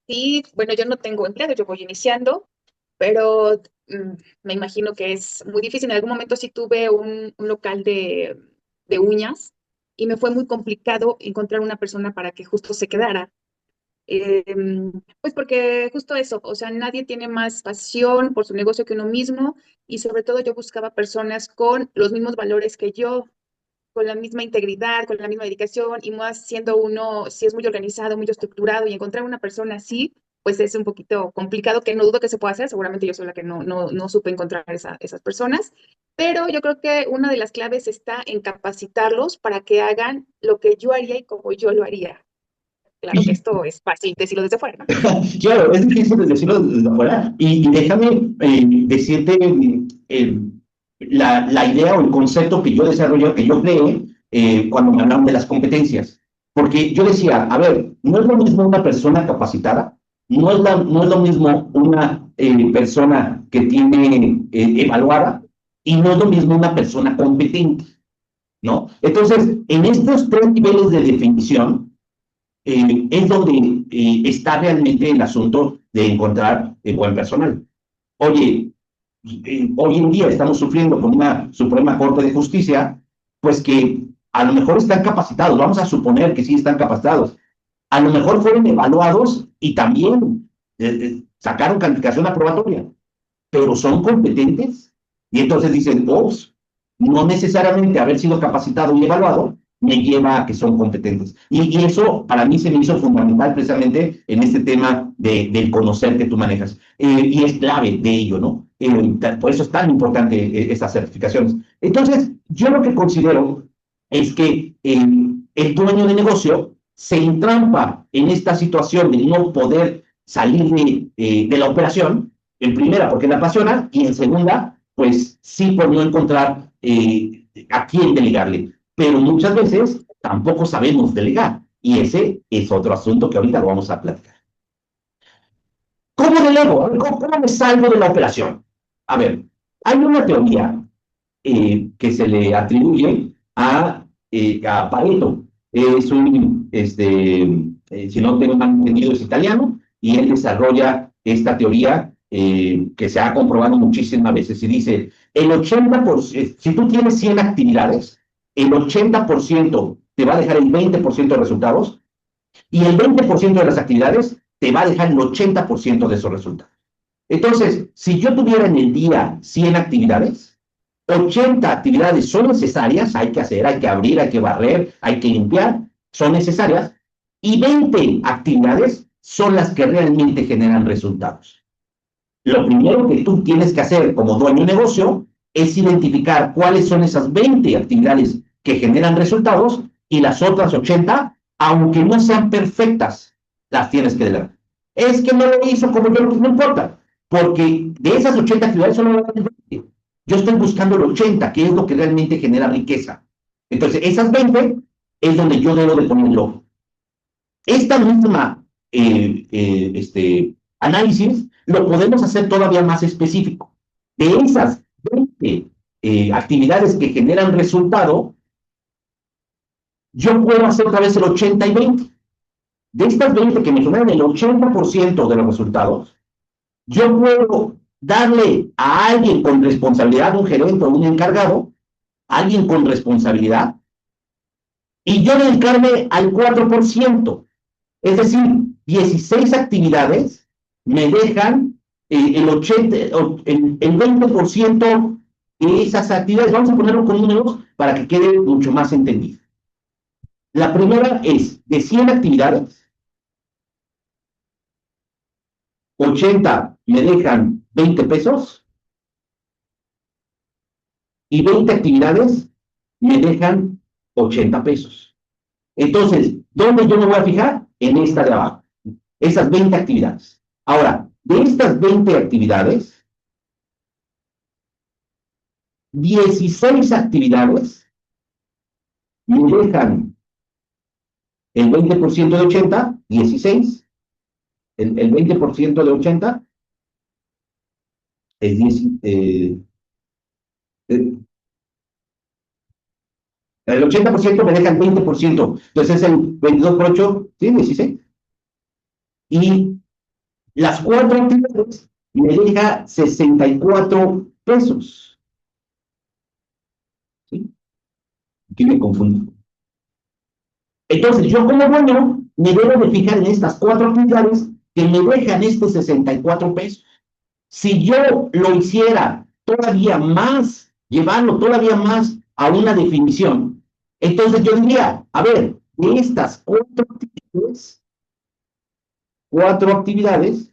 Sí, bueno, yo no tengo empleado, yo voy iniciando, pero me imagino que es muy difícil. En algún momento sí tuve un local de uñas y me fue muy complicado encontrar una persona para que justo se quedara. Pues porque justo eso, o sea, nadie tiene más pasión por su negocio que uno mismo y sobre todo yo buscaba personas con los mismos valores que yo, con la misma integridad, con la misma dedicación y más siendo uno, si es muy organizado, muy estructurado y encontrar una persona así, pues es un poquito complicado, que no dudo que se pueda hacer, seguramente yo soy la que no supe encontrar esas personas, pero yo creo que una de las claves está en capacitarlos para que hagan lo que yo haría y como yo lo haría. Claro que esto es fácil decirlo desde fuera, ¿no?
Claro, es difícil decirlo desde afuera y déjame decirte eh, la idea o el concepto que yo desarrollé, que yo creé cuando me hablaron de las competencias. Porque yo decía, a ver, no es lo mismo una persona capacitada, no es lo mismo una persona que tiene evaluada y no es lo mismo una persona competente. ¿no? Entonces, en estos tres niveles de definición, es donde está realmente el asunto de encontrar buen personal. Oye, hoy en día estamos sufriendo con una Suprema Corte de Justicia, pues que a lo mejor están capacitados, vamos a suponer que sí están capacitados, a lo mejor fueron evaluados y también sacaron calificación aprobatoria, pero son competentes. Y entonces dicen, ops, no necesariamente haber sido capacitado y evaluado me lleva a que son competentes. Y eso para mí se me hizo fundamental precisamente en este tema del conocer que tú manejas. Y es clave de ello, ¿no? Por eso es tan importante estas certificaciones. Entonces, yo lo que considero es que el dueño de negocio se entrampa en esta situación de no poder salir de la operación, en primera porque le apasiona y en segunda, pues sí por no encontrar a quién delegarle. Pero muchas veces tampoco sabemos delegar y ese es otro asunto que ahorita lo vamos a platicar. ¿Cómo delego? ¿Cómo me salgo de la operación? A ver, hay una teoría que se le atribuye a Pareto. Es un, si no tengo mal entendido, es italiano, y él desarrolla esta teoría que se ha comprobado muchísimas veces, y dice, el 80%, si tú tienes 100 actividades, el 80% te va a dejar el 20% de resultados, y el 20% de las actividades te va a dejar el 80% de esos resultados. Entonces, si yo tuviera en el día 100 actividades, 80 actividades son necesarias, hay que hacer, hay que abrir, hay que barrer, hay que limpiar, son necesarias, y 20 actividades son las que realmente generan resultados. Lo primero que tú tienes que hacer como dueño de negocio es identificar cuáles son esas 20 actividades que generan resultados y las otras 80, aunque no sean perfectas, las tienes que delegar. Es que no lo hizo como yo, no importa, porque de esas 80 actividades solo van a 20. Yo estoy buscando el 80, que es lo que realmente genera riqueza. Entonces, esas 20 es donde yo debo de ponerlo. Esta misma análisis lo podemos hacer todavía más específico. De esas 20 actividades que generan resultado, yo puedo hacer otra vez el 80 y 20. De estas 20 que me generan el 80% de los resultados, yo puedo darle a alguien con responsabilidad, un gerente o un encargado, alguien con responsabilidad, y yo dedicarme al 4%. Es decir, 16 actividades me dejan el 20% de esas actividades. Vamos a ponerlo con números para que quede mucho más entendido. La primera es, de 100 actividades, 80 me dejan 20 pesos y 20 actividades me dejan 80 pesos. Entonces, ¿dónde yo me voy a fijar? En esta de abajo. Esas 20 actividades. Ahora, de estas 20 actividades, 16 actividades me dejan el 20% de 80, 16. El 20% de 80 es 10, el 80% me deja el 20%, entonces es el 22 por 8, ¿sí? 16. Y las 4 actividades me deja 64 pesos. ¿Sí? Aquí me confundo. Entonces, yo como dueño me debo de fijar en estas 4 actividades que me dejan estos 64 pesos. Si yo lo hiciera todavía más, llevarlo todavía más a una definición, entonces yo diría, a ver, de estas 4 actividades,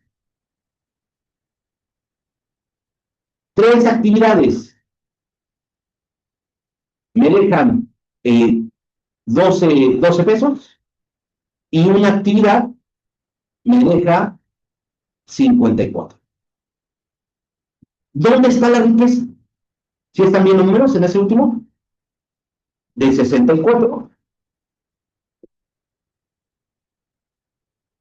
3 actividades me dejan 12 pesos y una actividad me deja 54. ¿Dónde está la riqueza? ¿Sí están bien los números en ese último? De 64.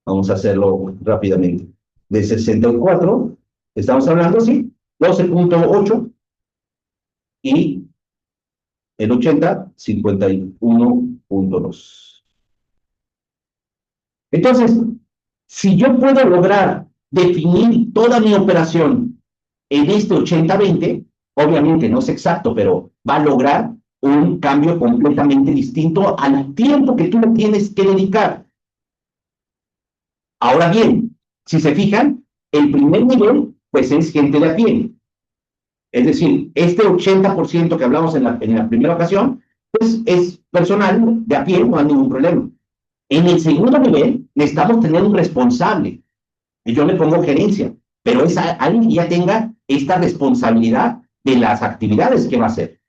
Vamos a hacerlo rápidamente. De 64, estamos hablando, sí, 12.8 y el 80, 51.2. Entonces, si yo puedo lograr definir toda mi operación en este 80-20, obviamente no es exacto, pero va a lograr un cambio completamente distinto al tiempo que tú le tienes que dedicar. Ahora bien, si se fijan, el primer nivel, pues es gente de a pie. Es decir, este 80% que hablamos en la primera ocasión, pues es personal de a pie, no hay ningún problema. En el segundo nivel, necesitamos tener un responsable. Y yo le pongo gerencia, pero es alguien que ya tenga esta responsabilidad de las actividades que va a hacer.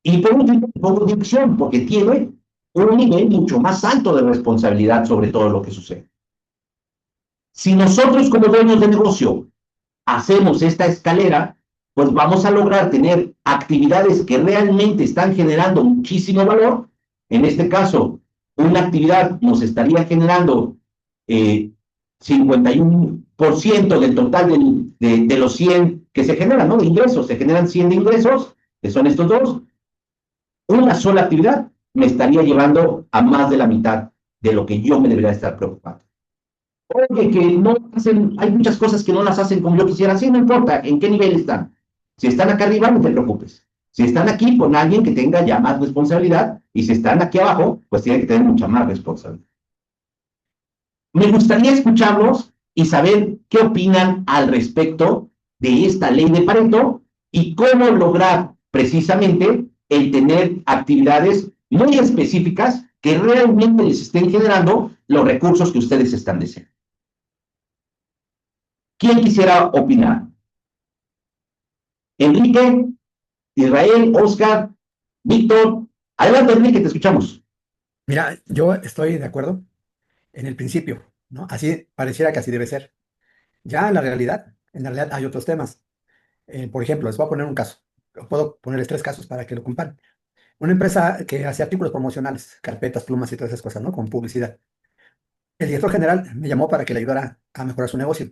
Y por último, le pongo dirección, porque tiene un nivel mucho más alto de responsabilidad sobre todo lo que sucede. Si nosotros como dueños de negocio hacemos esta escalera, pues vamos a lograr tener actividades que realmente están generando muchísimo valor. En este caso, una actividad nos estaría generando 51% del total de los 100 que se generan, ¿no? De ingresos, se generan 100 de ingresos, que son estos dos. Una sola actividad me estaría llevando a más de la mitad de lo que yo me debería estar preocupando. Oye, que no hacen, hay muchas cosas que no las hacen como yo quisiera, sí, no importa en qué nivel están. Si están acá arriba, no te preocupes. Si están aquí, pon a alguien que tenga ya más responsabilidad, y si están aquí abajo, pues tienen que tener mucha más responsabilidad. Me gustaría escucharlos y saber qué opinan al respecto de esta ley de Pareto y cómo lograr precisamente el tener actividades muy específicas que realmente les estén generando los recursos que ustedes están deseando. ¿Quién quisiera opinar? Enrique, Israel, Oscar, Víctor. Adelante, Enrique, te escuchamos.
Mira, yo estoy de acuerdo en el principio, ¿no? Así pareciera que así debe ser. Ya en la realidad hay otros temas. Por ejemplo, les voy a poner un caso. Puedo ponerles 3 casos para que lo comparen. Una empresa que hace artículos promocionales, carpetas, plumas y todas esas cosas, ¿no? Con publicidad. El director general me llamó para que le ayudara a mejorar su negocio.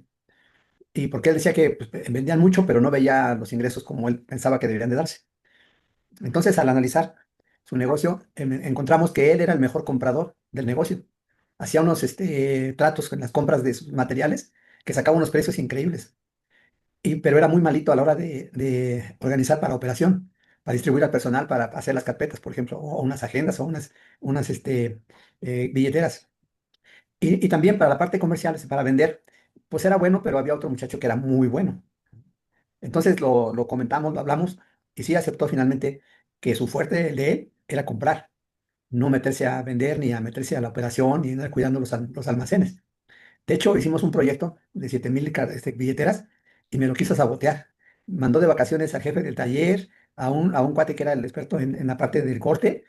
Y porque él decía que pues, vendían mucho, pero no veía los ingresos como él pensaba que deberían de darse. Entonces, al analizar su negocio, encontramos que él era el mejor comprador del negocio. Hacía unos tratos con las compras de sus materiales que sacaba unos precios increíbles. Pero era muy malito a la hora de organizar para operación, para distribuir al personal, para hacer las carpetas, por ejemplo, o unas agendas o unas billeteras. Y también para la parte comercial, para vender, pues era bueno, pero había otro muchacho que era muy bueno. Entonces lo comentamos, lo hablamos, y sí aceptó finalmente que su fuerte de él era comprar, no meterse a vender ni a meterse a la operación ni andar cuidando los almacenes. De hecho, hicimos un proyecto de 7,000 billeteras y me lo quiso sabotear. Mandó de vacaciones al jefe del taller, a un cuate que era el experto en la parte del corte,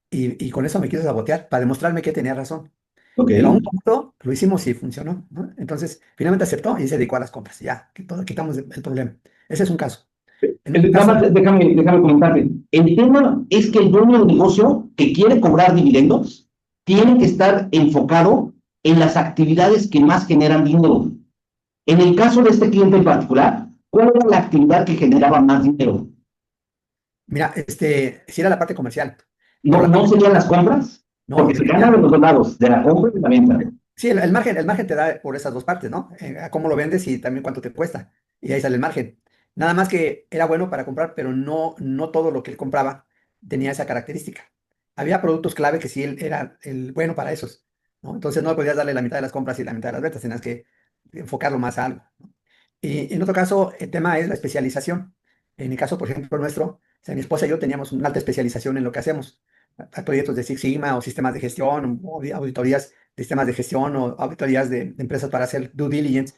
y con eso me quiso sabotear para demostrarme que tenía razón.
Ok.
Pero a un punto lo hicimos y funcionó, ¿no? Entonces, finalmente aceptó y se dedicó a las compras. Ya, que todo, quitamos el problema. Ese es un caso. En un
Nada
caso,
más, déjame comentarte. El tema es que el dueño del negocio que quiere cobrar dividendos tiene que estar enfocado en las actividades que más generan dinero. En el caso de este cliente en particular, ¿cuál era la actividad que generaba más dinero?
mira, si era la parte comercial.
¿No serían las compras?
No,
Porque se gana de los dos lados, de la compra y de la venta.
sí, el margen te da por esas dos partes, ¿no? A cómo lo vendes y también cuánto te cuesta. Y ahí sale el margen. Nada más que era bueno para comprar, pero no todo lo que él compraba tenía esa característica. Había productos clave que sí él era el bueno para esos, ¿no? Entonces no podías darle la mitad de las compras y la mitad de las ventas, tenías que enfocarlo más a algo, ¿no? Y en otro caso, el tema es la especialización. En el caso, por ejemplo, nuestro, o sea, mi esposa y yo teníamos una alta especialización en lo que hacemos. Hay proyectos de Six Sigma o sistemas de gestión o auditorías de sistemas de gestión o auditorías de empresas para hacer due diligence.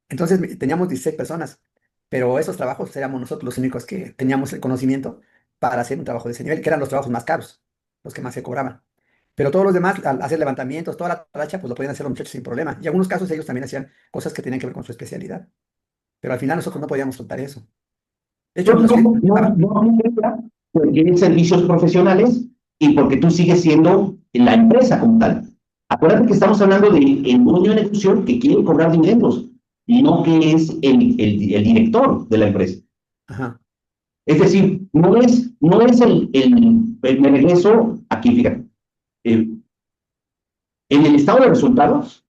Entonces teníamos 16 personas, pero esos trabajos éramos nosotros los únicos que teníamos el conocimiento para hacer un trabajo de ese nivel, que eran los trabajos más caros, los que más se cobraban. Pero todos los demás, al hacer levantamientos, toda la tacha, pues lo podían hacer los muchachos sin problema. Y en algunos casos ellos también hacían cosas que tenían que ver con su especialidad. Pero al final nosotros no podíamos soltar eso. De hecho,
Porque tienes servicios profesionales y porque tú sigues siendo la empresa como tal. Acuérdate que estamos hablando del dueño de negocio que quiere cobrar dividendos, y no que es el director de la empresa.
Ajá.
Es decir, no es me regreso aquí, fíjate. En el estado de resultados,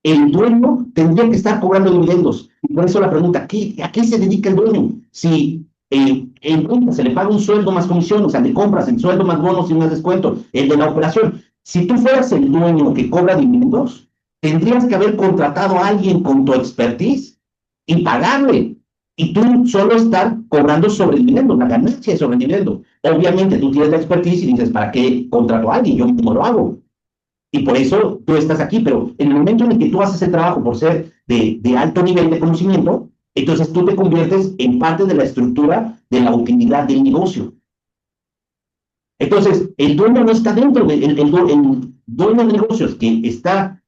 el dueño tendría que estar cobrando dividendos. Y por eso la pregunta, ¿a qué se dedica el dueño? Si en cuenta se le paga un sueldo más comisión, o sea, le compras el sueldo más bonos y más descuento, el de la operación. Si tú fueras el dueño que cobra dividendos, tendrías que haber contratado a alguien con tu expertise y pagarle. Y tú solo estar cobrando sobre el dividendo, la ganancia sobre el dividendo. Obviamente tú tienes la expertise y dices, ¿para qué contrato a alguien? Yo mismo lo hago. Y por eso tú estás aquí, pero en el momento en el que tú haces el trabajo por ser de alto nivel de conocimiento, entonces tú te conviertes en parte de la estructura de la utilidad del negocio. Entonces, el dueño no está dentro el dueño de negocios que está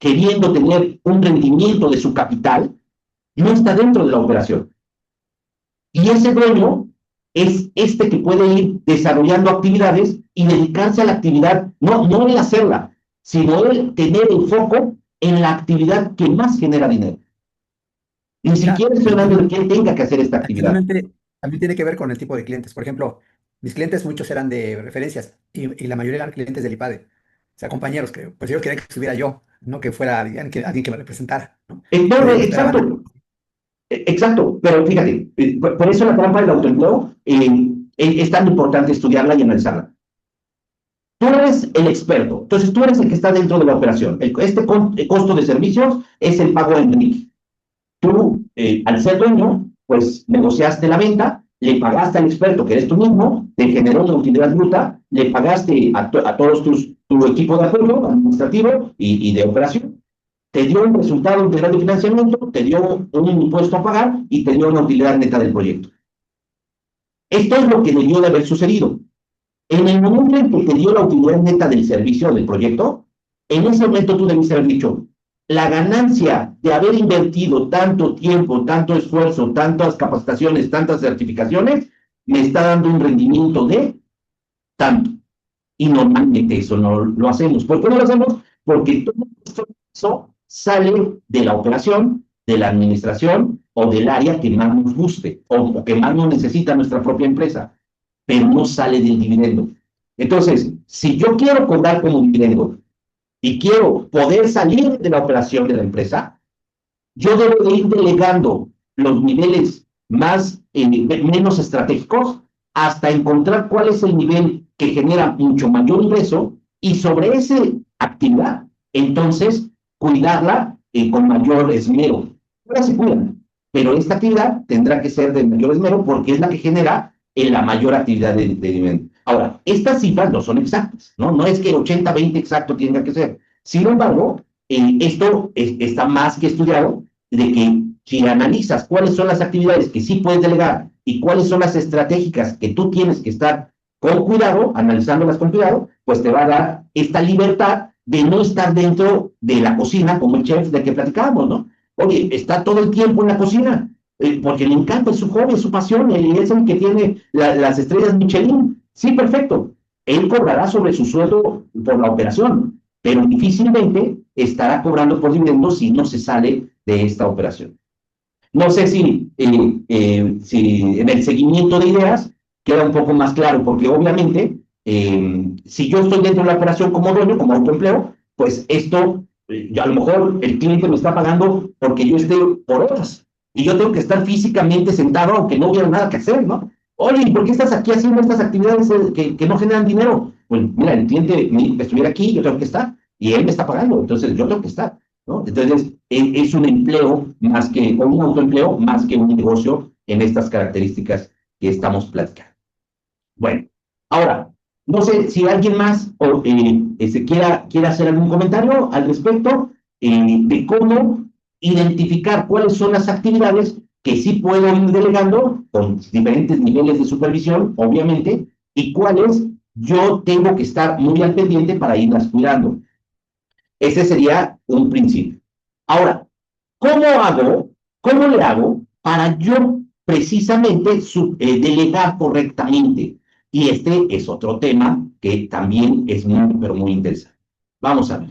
queriendo tener un rendimiento de su capital, no está dentro de la operación. Y ese dueño es este que puede ir desarrollando actividades y dedicarse a la actividad, no el hacerla, sino el tener el foco en la actividad que más genera dinero. Ni siquiera estoy hablando de que él tenga que hacer esta actividad.
Finalmente, también tiene que ver con el tipo de clientes. Por ejemplo, mis clientes muchos eran de referencias y la mayoría eran clientes del IPADE. O sea, compañeros que pues yo quería que estuviera yo, no que fuera alguien que me representara, ¿no?
No, exacto. Exacto, pero fíjate, por eso la trampa del autoempleo es tan importante estudiarla y analizarla. Tú eres el experto, entonces tú eres el que está dentro de la operación. Este costo de servicios es el pago en RIC. Tú, al ser dueño, pues negociaste la venta, le pagaste al experto, que eres tú mismo, te generó una utilidad bruta, le pagaste a todos tu equipo de apoyo administrativo y de operación, te dio un resultado integral de financiamiento, te dio un impuesto a pagar y te dio una utilidad neta del proyecto. Esto es lo que debió de haber sucedido. En el momento en que te dio la utilidad neta del servicio del proyecto, en ese momento tú debiste haber dicho, la ganancia de haber invertido tanto tiempo, tanto esfuerzo, tantas capacitaciones, tantas certificaciones, me está dando un rendimiento de tanto. Y normalmente eso no lo hacemos. ¿Por qué no lo hacemos? Porque todo eso sale de la operación, de la administración o del área que más nos guste o que más nos necesita nuestra propia empresa, pero no sale del dividendo. Entonces, si yo quiero cobrar como dividendo y quiero poder salir de la operación de la empresa, yo debo de ir delegando los niveles menos estratégicos hasta encontrar cuál es el nivel que genera mucho mayor ingreso y sobre esa actividad, entonces, cuidarla con mayor esmero. Ahora se cuidan, pero esta actividad tendrá que ser de mayor esmero porque es la que genera la mayor actividad de dividendo. Ahora, estas cifras no son exactas, ¿no? No es que 80-20 exacto tenga que ser. Sin embargo, esto está más que estudiado de que si analizas cuáles son las actividades que sí puedes delegar y cuáles son las estratégicas que tú tienes que estar con cuidado, analizándolas con cuidado, pues te va a dar esta libertad de no estar dentro de la cocina como el chef de que platicábamos, ¿no? Oye, está todo el tiempo en la cocina, porque le encanta, es su hobby, es su pasión, y es el que tiene las estrellas Michelin. Sí, perfecto. Él cobrará sobre su sueldo por la operación, pero difícilmente estará cobrando por dividendos si no se sale de esta operación. No sé si en el seguimiento de ideas queda un poco más claro, porque obviamente, si yo estoy dentro de la operación como dueño, como autoempleo, pues esto, a lo mejor el cliente me está pagando porque yo esté por horas, y yo tengo que estar físicamente sentado aunque no hubiera nada que hacer, ¿no? Oye, ¿y por qué estás aquí haciendo estas actividades que no generan dinero? Pues mira, el cliente estuviera aquí, yo tengo que estar, y él me está pagando, entonces yo tengo que estar, ¿no? Entonces, es un empleo más que, o un autoempleo más que un negocio en estas características que estamos platicando. Bueno, ahora, no sé si alguien más quiera hacer algún comentario al respecto de cómo identificar cuáles son las actividades que sí puedo ir delegando con diferentes niveles de supervisión, obviamente, y cuáles yo tengo que estar muy al pendiente para irlas cuidando. Ese sería un principio. Ahora, ¿cómo le hago para yo precisamente delegar correctamente? Y este es otro tema que también es muy, pero muy interesante. Vamos a ver.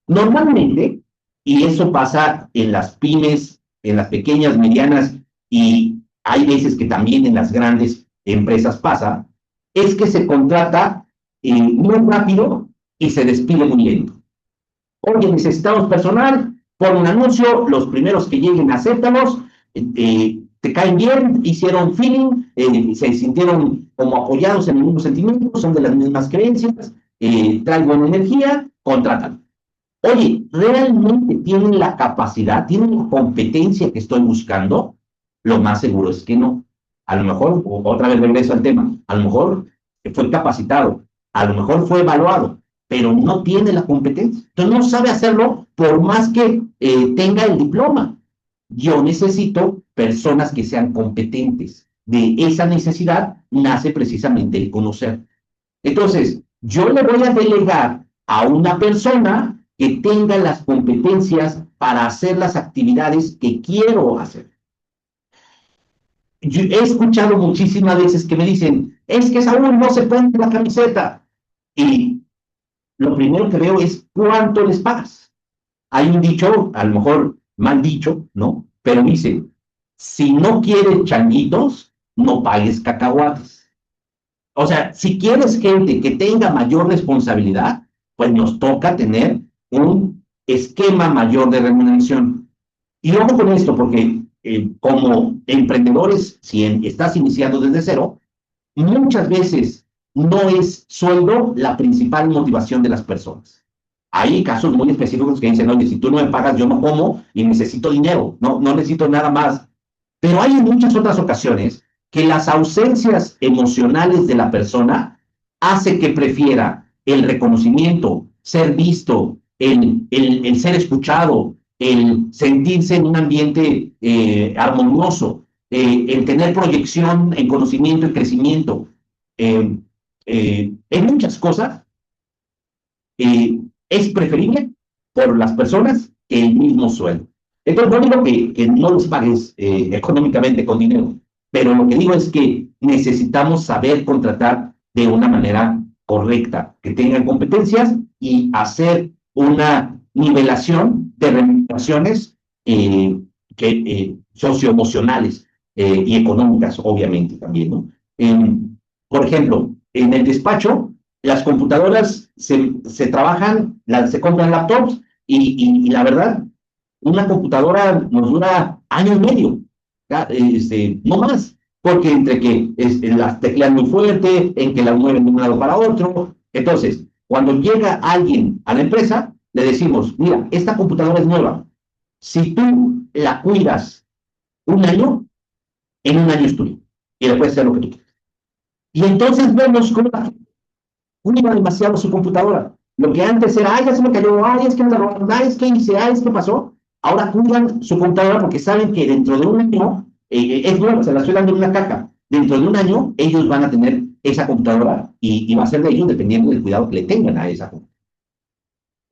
Normalmente, y eso pasa en las pymes, en las pequeñas, medianas y hay veces que también en las grandes empresas pasa, es que se contrata muy rápido y se despide muy lento. Oye, necesitamos personal, pon un anuncio, los primeros que lleguen, acéptalos, te caen bien, hicieron feeling, se sintieron como apoyados en el mismo sentimiento, son de las mismas creencias, traen buena energía, contratan. Oye, ¿realmente tienen la capacidad, tienen la competencia que estoy buscando? Lo más seguro es que no. A lo mejor, otra vez regreso al tema, a lo mejor fue capacitado, a lo mejor fue evaluado, pero no tiene la competencia. Entonces no sabe hacerlo por más que tenga el diploma. Yo necesito personas que sean competentes. De esa necesidad nace precisamente el conocer. Entonces, yo le voy a delegar a una persona que tenga las competencias para hacer las actividades que quiero hacer. Yo he escuchado muchísimas veces que me dicen, es que Saúl no se pone la camiseta. Y lo primero que veo es cuánto les pagas. Hay un dicho, a lo mejor mal dicho, ¿no? Pero dice, si no quieres changuitos, no pagues cacahuates. O sea, si quieres gente que tenga mayor responsabilidad, pues nos toca tener un esquema mayor de remuneración. Y ojo con esto, porque como emprendedores, si estás iniciando desde cero, muchas veces no es sueldo la principal motivación de las personas. Hay casos muy específicos que dicen, oye, si tú no me pagas, yo no como y necesito dinero, no necesito nada más. Pero hay en muchas otras ocasiones que las ausencias emocionales de la persona hace que prefiera el reconocimiento, ser visto, el ser escuchado, el sentirse en un ambiente armonioso, el tener proyección en conocimiento y crecimiento. En muchas cosas es preferible por las personas que el mismo sueldo. Entonces, no digo que no los pagues económicamente con dinero, pero lo que digo es que necesitamos saber contratar de una manera correcta, que tengan competencias y hacer una nivelación de remuneraciones socioemocionales y económicas, obviamente, también, ¿no? Por ejemplo, en el despacho, las computadoras se trabajan, se compran laptops y la verdad, una computadora nos dura año y medio, no más, porque entre que las teclean muy fuerte, en que la mueven de un lado para otro. Entonces, cuando llega alguien a la empresa, le decimos, mira, esta computadora es nueva. Si tú la cuidas un año, en un año es tuyo. Y le puedes hacer lo que tú quieras. Y entonces vemos cómo la gente cuida demasiado su computadora. Lo que antes era, ay, ya se me cayó, ay, es que me la robaron, ay, es que hice, ay, es que pasó. Ahora cuidan su computadora porque saben que dentro de un año, es nueva, se la estoy dando en una caja. Dentro de un año, ellos van a tener esa computadora y va a ser de ellos dependiendo del cuidado que le tengan a esa computadora.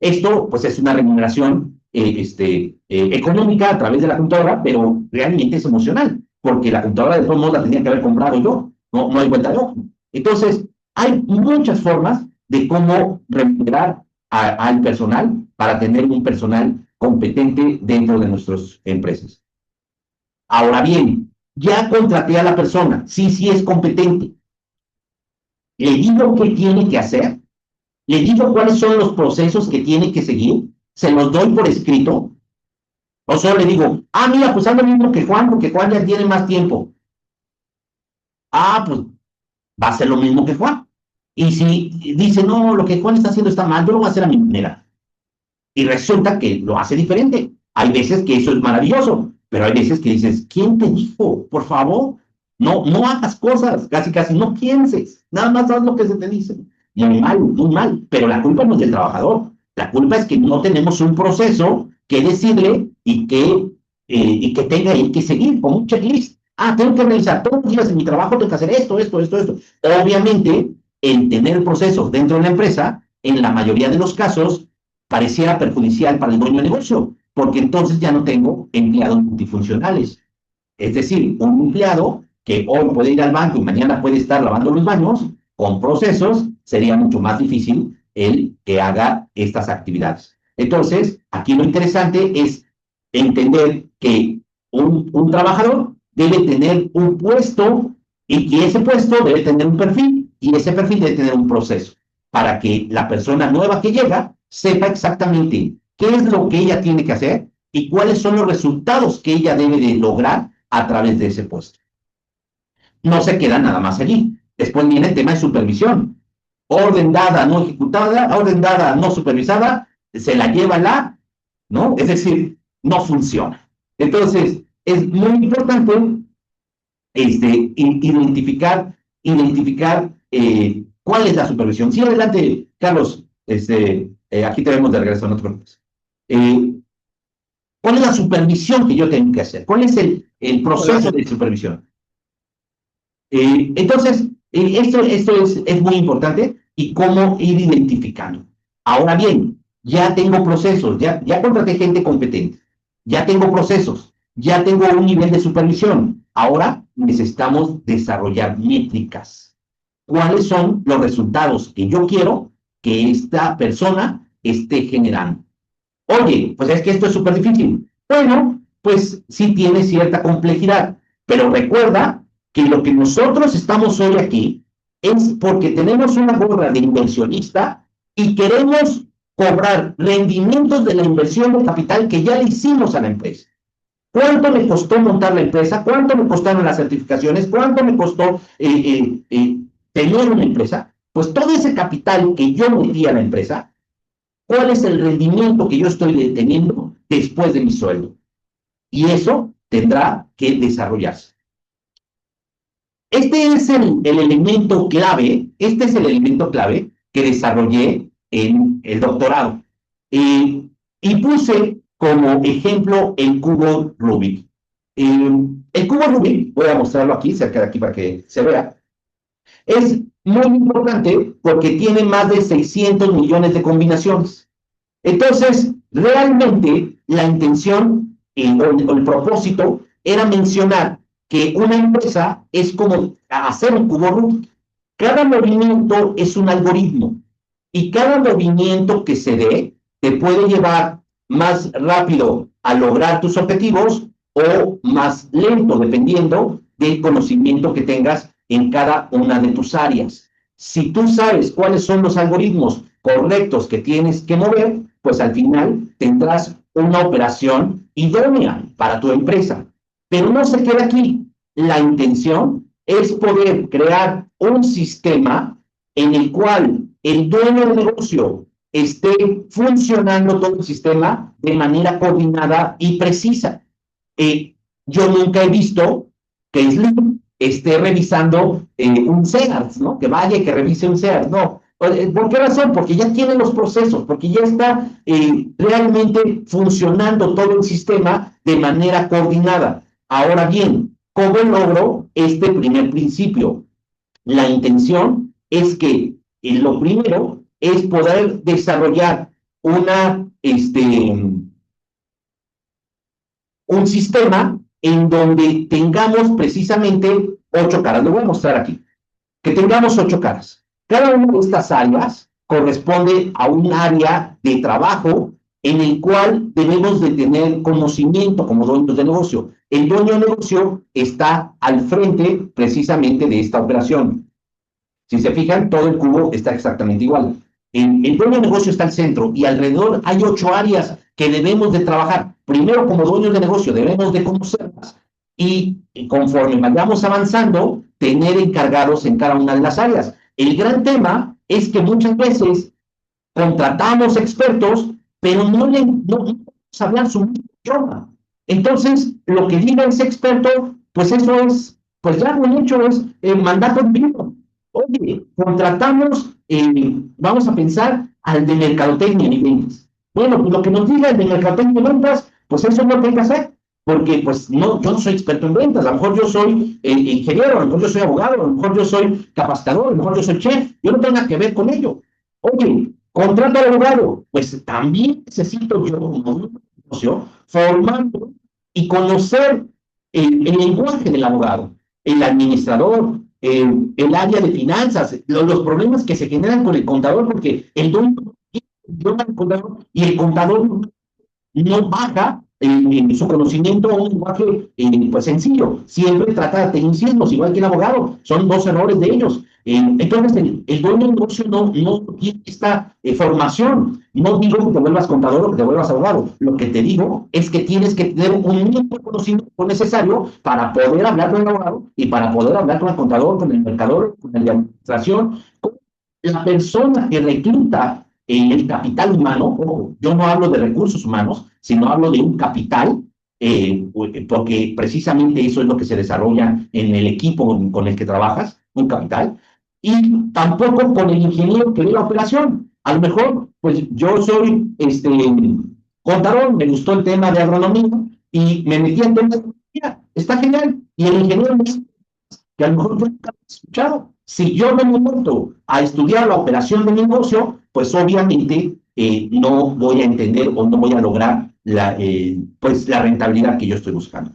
Esto, pues, es una remuneración económica a través de la computadora, pero realmente es emocional, porque la computadora de todos modos la tenía que haber comprado yo, no hay vuelta de ojo. Entonces, hay muchas formas de cómo remunerar al personal para tener un personal competente dentro de nuestras empresas. Ahora bien, ya contraté a la persona, sí es competente. Le digo qué tiene que hacer, le digo cuáles son los procesos que tiene que seguir, se los doy por escrito, o solo le digo, mira, pues haz lo mismo que Juan, porque Juan ya tiene más tiempo. Pues va a ser lo mismo que Juan. Y si dice, no, lo que Juan está haciendo está mal, yo lo voy a hacer a mi manera. Y resulta que lo hace diferente. Hay veces que eso es maravilloso, pero hay veces que dices, ¿quién te dijo? Por favor, no hagas cosas, casi no pienses, nada más haz lo que se te dice. Muy mal, pero la culpa no es del trabajador, la culpa es que no tenemos un proceso que decirle y que tenga él que seguir como un checklist. Tengo que realizar todos los días en mi trabajo, tengo que hacer esto. Obviamente, el tener procesos dentro de la empresa, en la mayoría de los casos, pareciera perjudicial para el dueño de negocio, porque entonces ya no tengo empleados multifuncionales. Es decir, un empleado que hoy puede ir al banco y mañana puede estar lavando los baños, con procesos, sería mucho más difícil el que haga estas actividades. Entonces, aquí lo interesante es entender que un trabajador debe tener un puesto y que ese puesto debe tener un perfil y ese perfil debe tener un proceso para que la persona nueva que llega sepa exactamente qué es lo que ella tiene que hacer y cuáles son los resultados que ella debe de lograr a través de ese puesto. No se queda nada más allí. Después viene el tema de supervisión. Orden dada, no ejecutada, orden dada, no supervisada, se la lleva ¿no? Es decir, no funciona. Entonces, es muy importante identificar cuál es la supervisión. Sí, adelante, Carlos. Aquí te vemos de regreso, no te preocupes. ¿Cuál es la supervisión que yo tengo que hacer? ¿Cuál es el proceso de supervisión? Entonces, esto es muy importante y cómo ir identificando. Ahora bien, ya tengo procesos, ya contraté gente competente, ya tengo procesos, ya tengo un nivel de supervisión. Ahora necesitamos desarrollar métricas. ¿Cuáles son los resultados que yo quiero que esta persona esté generando? Oye, pues es que esto es súper difícil. Bueno, pues sí tiene cierta complejidad, pero recuerda que lo que nosotros estamos hoy aquí es porque tenemos una gorra de inversionista y queremos cobrar rendimientos de la inversión de capital que ya le hicimos a la empresa. ¿Cuánto me costó montar la empresa? ¿Cuánto me costaron las certificaciones? ¿Cuánto me costó tener una empresa? Pues todo ese capital que yo metí a la empresa, ¿cuál es el rendimiento que yo estoy teniendo después de mi sueldo? Y eso tendrá que desarrollarse. Este es el elemento clave que desarrollé en el doctorado. Y puse como ejemplo el cubo Rubik. El cubo Rubik, voy a mostrarlo aquí, cerca de aquí para que se vea, es muy importante porque tiene más de 600 millones de combinaciones. Entonces, realmente la intención o el propósito era mencionar que una empresa es como hacer un cubo Rubik. Cada movimiento es un algoritmo y cada movimiento que se dé te puede llevar más rápido a lograr tus objetivos o más lento, dependiendo del conocimiento que tengas en cada una de tus áreas. Si tú sabes cuáles son los algoritmos correctos que tienes que mover, pues al final tendrás una operación idónea para tu empresa. Pero no se queda aquí. La intención es poder crear un sistema en el cual el dueño del negocio esté funcionando todo el sistema de manera coordinada y precisa. Yo nunca he visto que Slim esté revisando un SEARS, ¿no? Que vaya y que revise un SEARS, no. ¿Por qué razón? Porque ya tiene los procesos, porque ya está realmente funcionando todo el sistema de manera coordinada. Ahora bien, ¿cómo logro este primer principio? La intención es que lo primero es poder desarrollar un sistema en donde tengamos precisamente 8 caras. Lo voy a mostrar aquí. Que tengamos 8 caras. Cada una de estas áreas corresponde a un área de trabajo en el cual debemos de tener conocimiento como dueños de negocio. El dueño de negocio está al frente precisamente de esta operación. Si se fijan, todo el cubo está exactamente igual. El dueño de negocio está al centro y alrededor hay 8 áreas que debemos de trabajar. Primero, como dueños de negocio, debemos de conocerlas y conforme vayamos avanzando, tener encargados en cada una de las áreas. El gran tema es que muchas veces contratamos expertos, pero no sabían su idioma. Entonces, lo que diga ese experto, pues eso es, pues ya lo hecho es mandato en vivo. Oye, contratamos, vamos a pensar al de mercadotecnia y ventas. Bueno, pues lo que nos diga el de mercadotecnia y ventas, pues eso no tiene que hacer, porque pues no, yo no soy experto en ventas, a lo mejor yo soy ingeniero, a lo mejor yo soy abogado, a lo mejor yo soy capacitador, a lo mejor yo soy chef, yo no tengo nada que ver con ello. Oye, contrato al abogado, pues también necesito yo como negocio formarlo y conocer el lenguaje del abogado, el administrador, el área de finanzas, los problemas que se generan con el contador, porque el dueño del contador y el contador no baja su conocimiento a un lenguaje pues sencillo. Siempre trata de tecnicismos, igual que el abogado. Son dos errores de ellos. Entonces, el dueño de negocio no tiene esta formación. No digo que te vuelvas contador o que te vuelvas abogado. Lo que te digo es que tienes que tener un mínimo de conocimiento necesario para poder hablar con el abogado y para poder hablar con el contador, con el mercador, con el de administración, con la persona que recluta el capital humano. Ojo, yo no hablo de recursos humanos, sino hablo de un capital, porque precisamente eso es lo que se desarrolla en el equipo con el que trabajas, un capital. Y tampoco con el ingeniero que ve la operación. A lo mejor, pues yo soy contador, me gustó el tema de agronomía y me metí en temas de agronomía. Está genial. Y el ingeniero me dice que a lo mejor yo nunca lo he escuchado. Si yo no me meto a estudiar la operación de mi negocio, pues obviamente no voy a entender o no voy a lograr pues la rentabilidad que yo estoy buscando.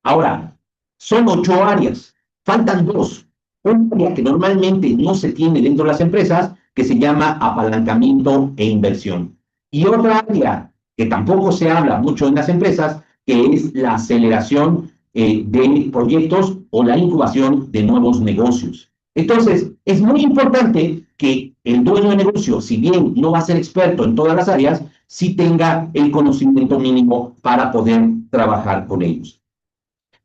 Ahora, son 8 áreas, faltan 2. Un área que normalmente no se tiene dentro de las empresas, que se llama apalancamiento e inversión. Y otra área que tampoco se habla mucho en las empresas, que es la aceleración de proyectos o la incubación de nuevos negocios. Entonces, es muy importante que el dueño de negocio, si bien no va a ser experto en todas las áreas, sí tenga el conocimiento mínimo para poder trabajar con ellos.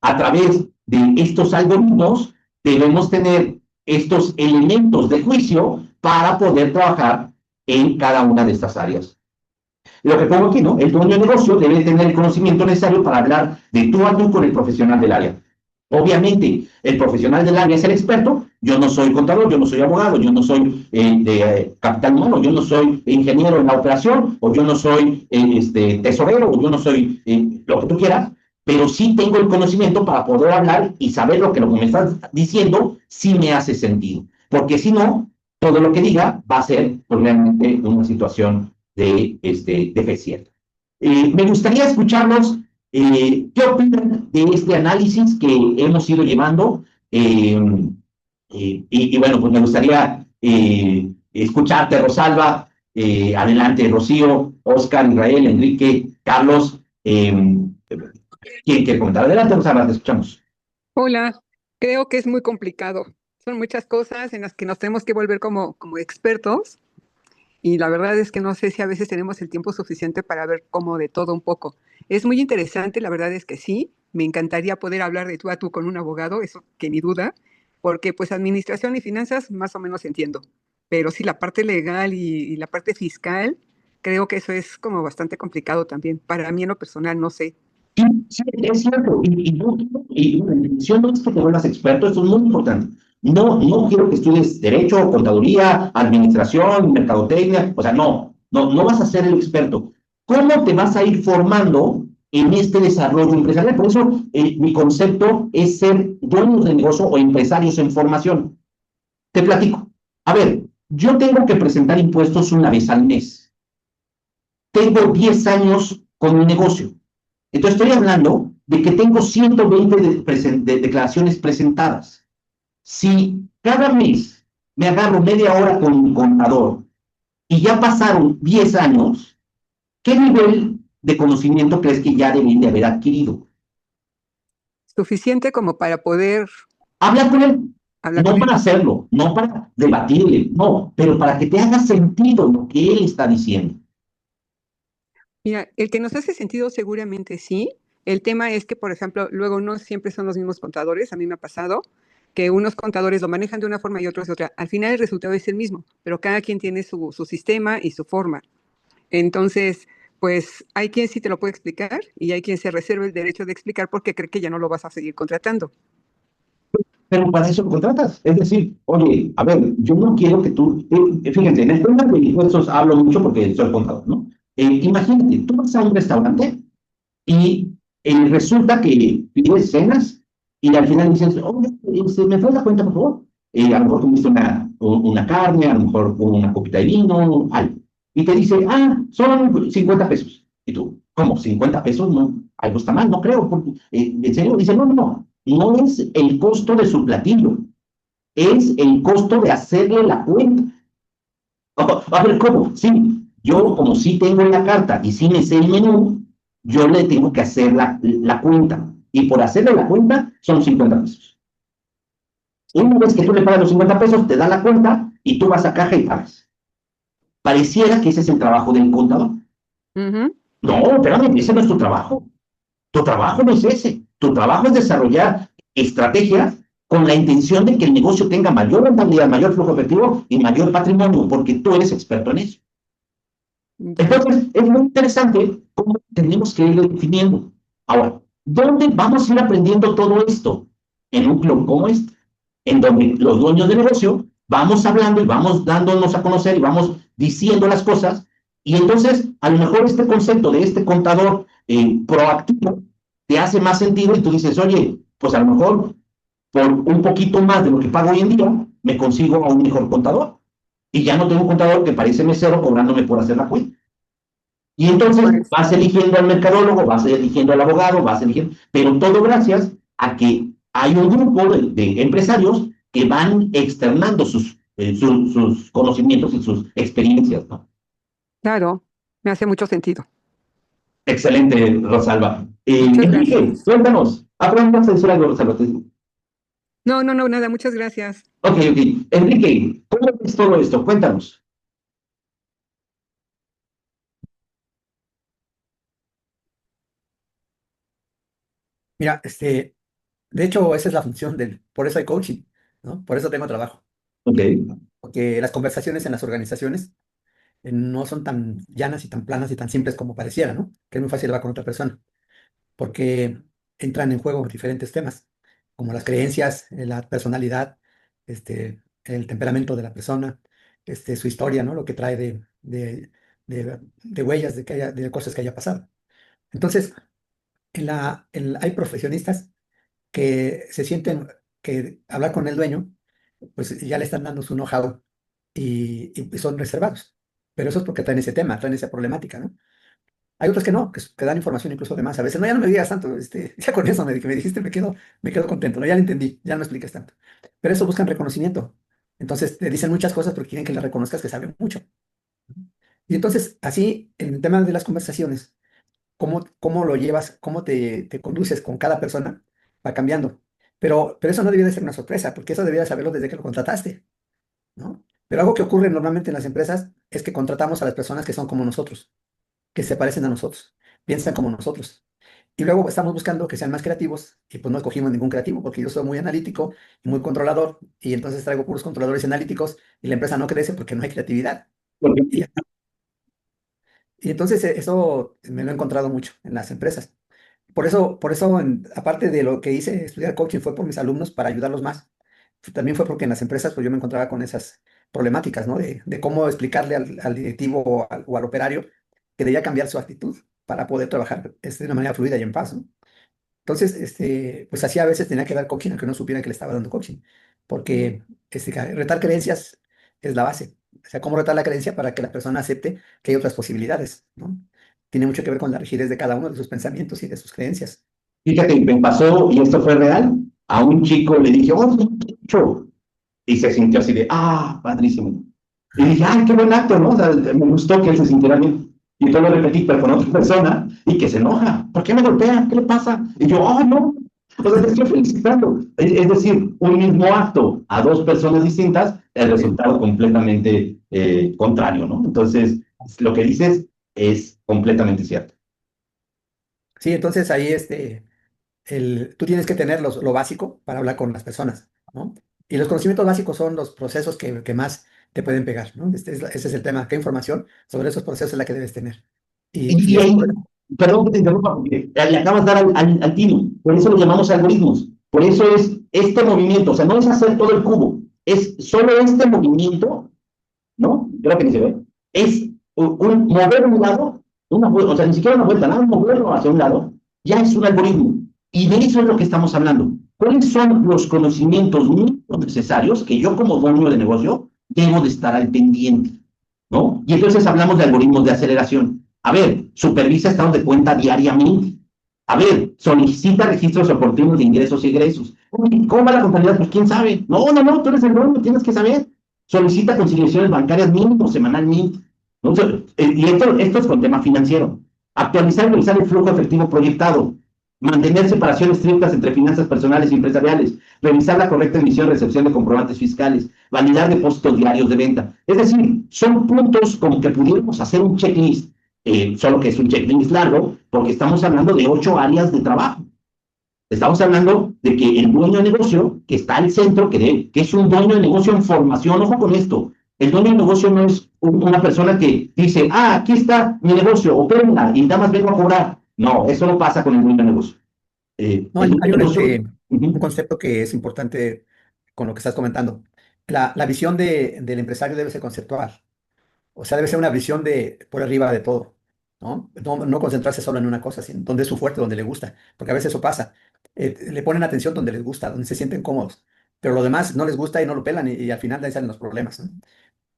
A través de estos algoritmos, debemos tener estos elementos de juicio para poder trabajar en cada una de estas áreas. Lo que pongo aquí, ¿no? El dueño de negocio debe tener el conocimiento necesario para hablar de tú a tú con el profesional del área. Obviamente, el profesional del área es el experto. Yo no soy contador, yo no soy abogado, yo no soy de capital humano, yo no soy ingeniero en la operación, o yo no soy tesorero, o yo no soy lo que tú quieras, pero sí tengo el conocimiento para poder hablar y saber lo que me estás diciendo sí me hace sentido. Porque si no, todo lo que diga va a ser realmente una situación de fe cierta. Me gustaría escucharlos. ¿Qué opinan de este análisis que hemos ido llevando? Y bueno, pues me gustaría escucharte, Rosalba. Adelante, Rocío, Oscar, Israel, Enrique, Carlos. ¿Quién quiere comentar? Adelante, Rosalba, te escuchamos.
Hola, creo que es muy complicado. Son muchas cosas en las que nos tenemos que volver como expertos. Y la verdad es que no sé si a veces tenemos el tiempo suficiente para ver como de todo un poco. Es muy interesante, la verdad es que sí. Me encantaría poder hablar de tú a tú con un abogado, eso que ni duda, porque pues administración y finanzas más o menos entiendo. Pero sí, la parte legal y la parte fiscal, creo que eso es como bastante complicado también. Para mí en lo personal, no sé.
Sí, es cierto. Y la intención no es que te vuelvas experto, esto es muy importante. No quiero que estudies Derecho, Contaduría, Administración, Mercadotecnia. O sea, no vas a ser el experto. ¿Cómo te vas a ir formando en este desarrollo empresarial? Por eso mi concepto es ser dueños de negocio o empresarios en formación. Te platico. A ver, yo tengo que presentar impuestos una vez al mes. Tengo 10 años con mi negocio. Entonces estoy hablando de que tengo 120 de declaraciones presentadas. Si cada mes me agarro media hora con un contador y ya pasaron 10 años, ¿qué nivel de conocimiento crees que ya deben de haber adquirido?
Suficiente como para poder
hablar con él.
hablar
No
con
para
él.
hacerlo, no para debatirle, no, pero para que te haga sentido lo que él está diciendo.
Mira, el que nos hace sentido seguramente sí. El tema es que, por ejemplo, luego no siempre son los mismos contadores. A mí me ha pasado que unos contadores lo manejan de una forma y otros de otra. Al final el resultado es el mismo, pero cada quien tiene su sistema y su forma. Entonces, pues hay quien sí te lo puede explicar y hay quien se reserva el derecho de explicar porque cree que ya no lo vas a seguir contratando.
Pero para eso lo contratas. Es decir, oye, a ver, yo no quiero que tú, fíjense, en el tema de impuestos hablo mucho porque soy contador, ¿no? Imagínate, tú vas a un restaurante y resulta que pides cenas y al final dices, oye, ¿me traes la cuenta, por favor? A lo mejor comiste una carne, a lo mejor una copita de vino, algo. Y te dice, son 50 pesos. Y tú, ¿cómo? ¿50 pesos? No, algo está mal, no creo. Porque, ¿en serio? Dice, no es el costo de su platillo, es el costo de hacerle la cuenta. A ver, ¿cómo? Sí, yo como sí tengo la carta y sí me sé el menú, yo le tengo que hacer la cuenta. Y por hacerle la cuenta son 50 pesos. Una vez que tú le pagas los 50 pesos, te da la cuenta y tú vas a caja y pagas. Pareciera que ese es el trabajo del contador.
Ujú.
No, espérame, ese no es tu trabajo. Tu trabajo no es ese. Tu trabajo es desarrollar estrategias con la intención de que el negocio tenga mayor rentabilidad, mayor flujo efectivo y mayor patrimonio, porque tú eres experto en eso.
Ya.
Entonces, es muy interesante cómo tenemos que irlo definiendo. Ahora, ¿dónde vamos a ir aprendiendo todo esto? En un club como este, en donde los dueños de negocio vamos hablando y vamos dándonos a conocer y vamos diciendo las cosas, y entonces a lo mejor este concepto de este contador proactivo te hace más sentido y tú dices, oye, pues a lo mejor por un poquito más de lo que pago hoy en día, me consigo a un mejor contador. Y ya no tengo un contador que parece mesero cobrándome por hacer la cuenta. Y entonces
Pues,
vas eligiendo al mercadólogo, vas eligiendo al abogado, vas eligiendo, pero todo gracias a que hay un grupo de empresarios que van externando sus conocimientos y sus experiencias, ¿no?
claro, me hace mucho sentido.
Excelente, Rosalba.
Muchas
Enrique,
gracias.
cuéntanos. ¿Vas a decir algo, Rosalba?
No, nada, muchas gracias.
Ok. Enrique, ¿cómo ves todo esto? Cuéntanos.
Mira, de hecho, esa es la función por eso hay coaching, ¿no? Por eso tengo trabajo.
Ok.
Porque las conversaciones en las organizaciones no son tan llanas y tan planas y tan simples como pareciera, ¿no? Que es muy fácil hablar con otra persona, porque entran en juego diferentes temas, como las creencias, la personalidad, el temperamento de la persona, su historia, ¿no? Lo que trae de huellas de cosas que haya pasado. Entonces, hay profesionistas que se sienten que hablar con el dueño, pues ya le están dando su know-how y son reservados. Pero eso es porque traen ese tema, traen esa problemática, ¿no? Hay otros que no, que dan información incluso de más. A veces, no, ya no me digas tanto, ya con eso que me dijiste me quedo contento, ¿no? Ya lo entendí, ya no me expliques tanto. Pero eso buscan reconocimiento. Entonces te dicen muchas cosas porque quieren que le reconozcas que saben mucho. Y entonces, así, en el tema de las conversaciones, cómo lo llevas, cómo te conduces con cada persona, va cambiando. Pero eso no debía de ser una sorpresa, porque eso debías saberlo desde que lo contrataste, ¿no? Pero algo que ocurre normalmente en las empresas es que contratamos a las personas que son como nosotros, que se parecen a nosotros, piensan como nosotros. Y luego estamos buscando que sean más creativos y pues no escogimos ningún creativo porque yo soy muy analítico y muy controlador y entonces traigo puros controladores analíticos y la empresa no crece porque no hay creatividad.
Porque
Y, y entonces eso me lo he encontrado mucho en las empresas. Por eso, aparte de lo que hice, estudiar coaching fue por mis alumnos para ayudarlos más. También fue porque en las empresas pues yo me encontraba con esas problemáticas, ¿no? De cómo explicarle al directivo o al operario que debía cambiar su actitud para poder trabajar de una manera fluida y en paz, ¿no? Entonces, pues así a veces tenía que dar coaching aunque no supiera que le estaba dando coaching, porque retar creencias es la base. O sea, cómo retar la creencia para que la persona acepte que hay otras posibilidades, ¿no? Tiene mucho que ver con la rigidez de cada uno de sus pensamientos y de sus creencias.
fíjate, me pasó, y esto fue real, a un chico le dije, oh, mucho, y se sintió así de, padrísimo. Y dije, ay, qué buen acto, ¿no? O sea, me gustó que él se sintiera bien. Y entonces lo repetí, pero con otra persona, y que se enoja. ¿Por qué me golpea? ¿Qué le pasa? Y yo, oh, no. O sea, te estoy felicitando. Es decir, un mismo acto a dos personas distintas, el resultado completamente contrario, ¿no? Entonces, lo que dices es completamente cierto.
Sí, entonces ahí tú tienes que tener lo básico para hablar con las personas, ¿no? Y los conocimientos básicos son los procesos que más te pueden pegar, ¿no? Ese es el tema, qué información sobre esos procesos es la que debes tener.
Y
Y eso,
ahí, perdón que te interrumpa, porque le acabas de dar al tino. Por eso lo llamamos algoritmos. Por eso es este movimiento. O sea, no es hacer todo el cubo. Es solo este movimiento, ¿no? Creo que ni se ve. Es mover un lado, o sea, ni siquiera una vuelta, nada, moverlo hacia un lado, ya es un algoritmo. Y de eso es lo que estamos hablando. ¿Cuáles son los conocimientos mínimos necesarios que yo como dueño de negocio debo de estar al pendiente? ¿No? Y entonces hablamos de algoritmos de aceleración. A ver, supervisa estados de cuenta diariamente. A ver, solicita registros oportunos de ingresos y egresos. ¿Cómo va la contabilidad? Pues quién sabe. No, tú eres el dueño, tienes que saber. Solicita conciliaciones bancarias mínimo, semanalmente. ¿No? Y esto es con tema financiero. Actualizar y revisar el flujo efectivo proyectado. Mantener separaciones estrictas entre finanzas personales y empresariales. Revisar la correcta emisión y recepción de comprobantes fiscales. Validar depósitos diarios de venta. Es decir, son puntos como que pudiéramos hacer un checklist, solo que es un checklist largo, porque estamos hablando de 8 áreas de trabajo. Estamos hablando de que el dueño de negocio, que está al centro, que es un dueño de negocio en formación, ojo con esto, el dueño de negocio no es una persona que dice, aquí está mi negocio, opérenla, y nada más vengo a cobrar. No, eso no pasa con el dueño de negocio.
No,
El dueño
hay
de negocio,
un concepto que es importante con lo que estás comentando. La visión del empresario debe ser conceptual. O sea, debe ser una visión de por arriba de todo, ¿no? No concentrarse solo en una cosa, sino donde es su fuerte, donde le gusta, porque a veces eso pasa. Le ponen atención donde les gusta, donde se sienten cómodos, pero lo demás no les gusta y no lo pelan y al final de ahí salen los problemas, ¿no?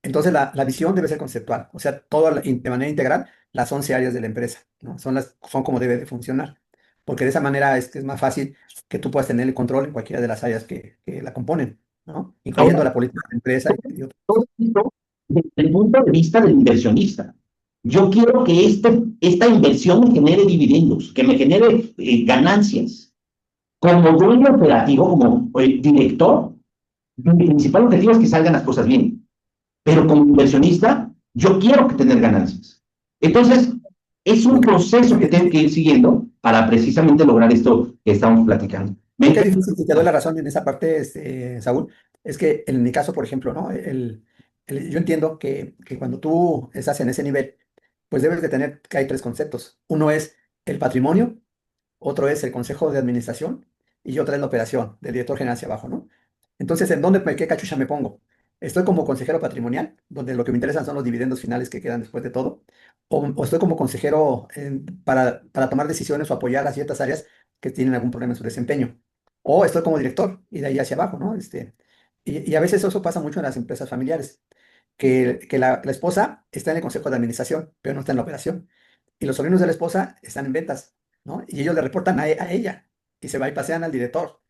Entonces la visión debe ser conceptual, o sea, de manera integral, las 11 áreas de la empresa, ¿no? Son como debe de funcionar, porque de esa manera es más fácil que tú puedas tener el control en cualquiera de las áreas que la componen, ¿no? Incluyendo
ahora,
la política de la empresa y otras.
todo esto desde el punto de vista del inversionista. Yo quiero que esta inversión me genere dividendos, que me genere ganancias. Como dueño operativo, como director, mi principal objetivo es que salgan las cosas bien. Pero como inversionista, yo quiero tener ganancias. Entonces, es un proceso que tengo que ir siguiendo para precisamente lograr esto que estamos platicando.
Lo que es difícil, y te doy la razón en esa parte, Saúl, es que en mi caso, por ejemplo, ¿no? Yo entiendo que cuando tú estás en ese nivel, pues debes de tener que hay 3 conceptos. Uno es el patrimonio, otro es el consejo de administración y otra es la operación, del director general hacia abajo, ¿no? Entonces, ¿qué cachucha me pongo? ¿Estoy como consejero patrimonial, donde lo que me interesan son los dividendos finales que quedan después de todo? ¿O estoy como consejero para tomar decisiones o apoyar a ciertas áreas que tienen algún problema en su desempeño? O estoy como director y de ahí hacia abajo, ¿no? Y a veces eso pasa mucho en las empresas familiares, que la esposa está en el consejo de administración, pero no está en la operación. Y los sobrinos de la esposa están en ventas, ¿no? Y ellos le reportan a ella y se va y pasean al director.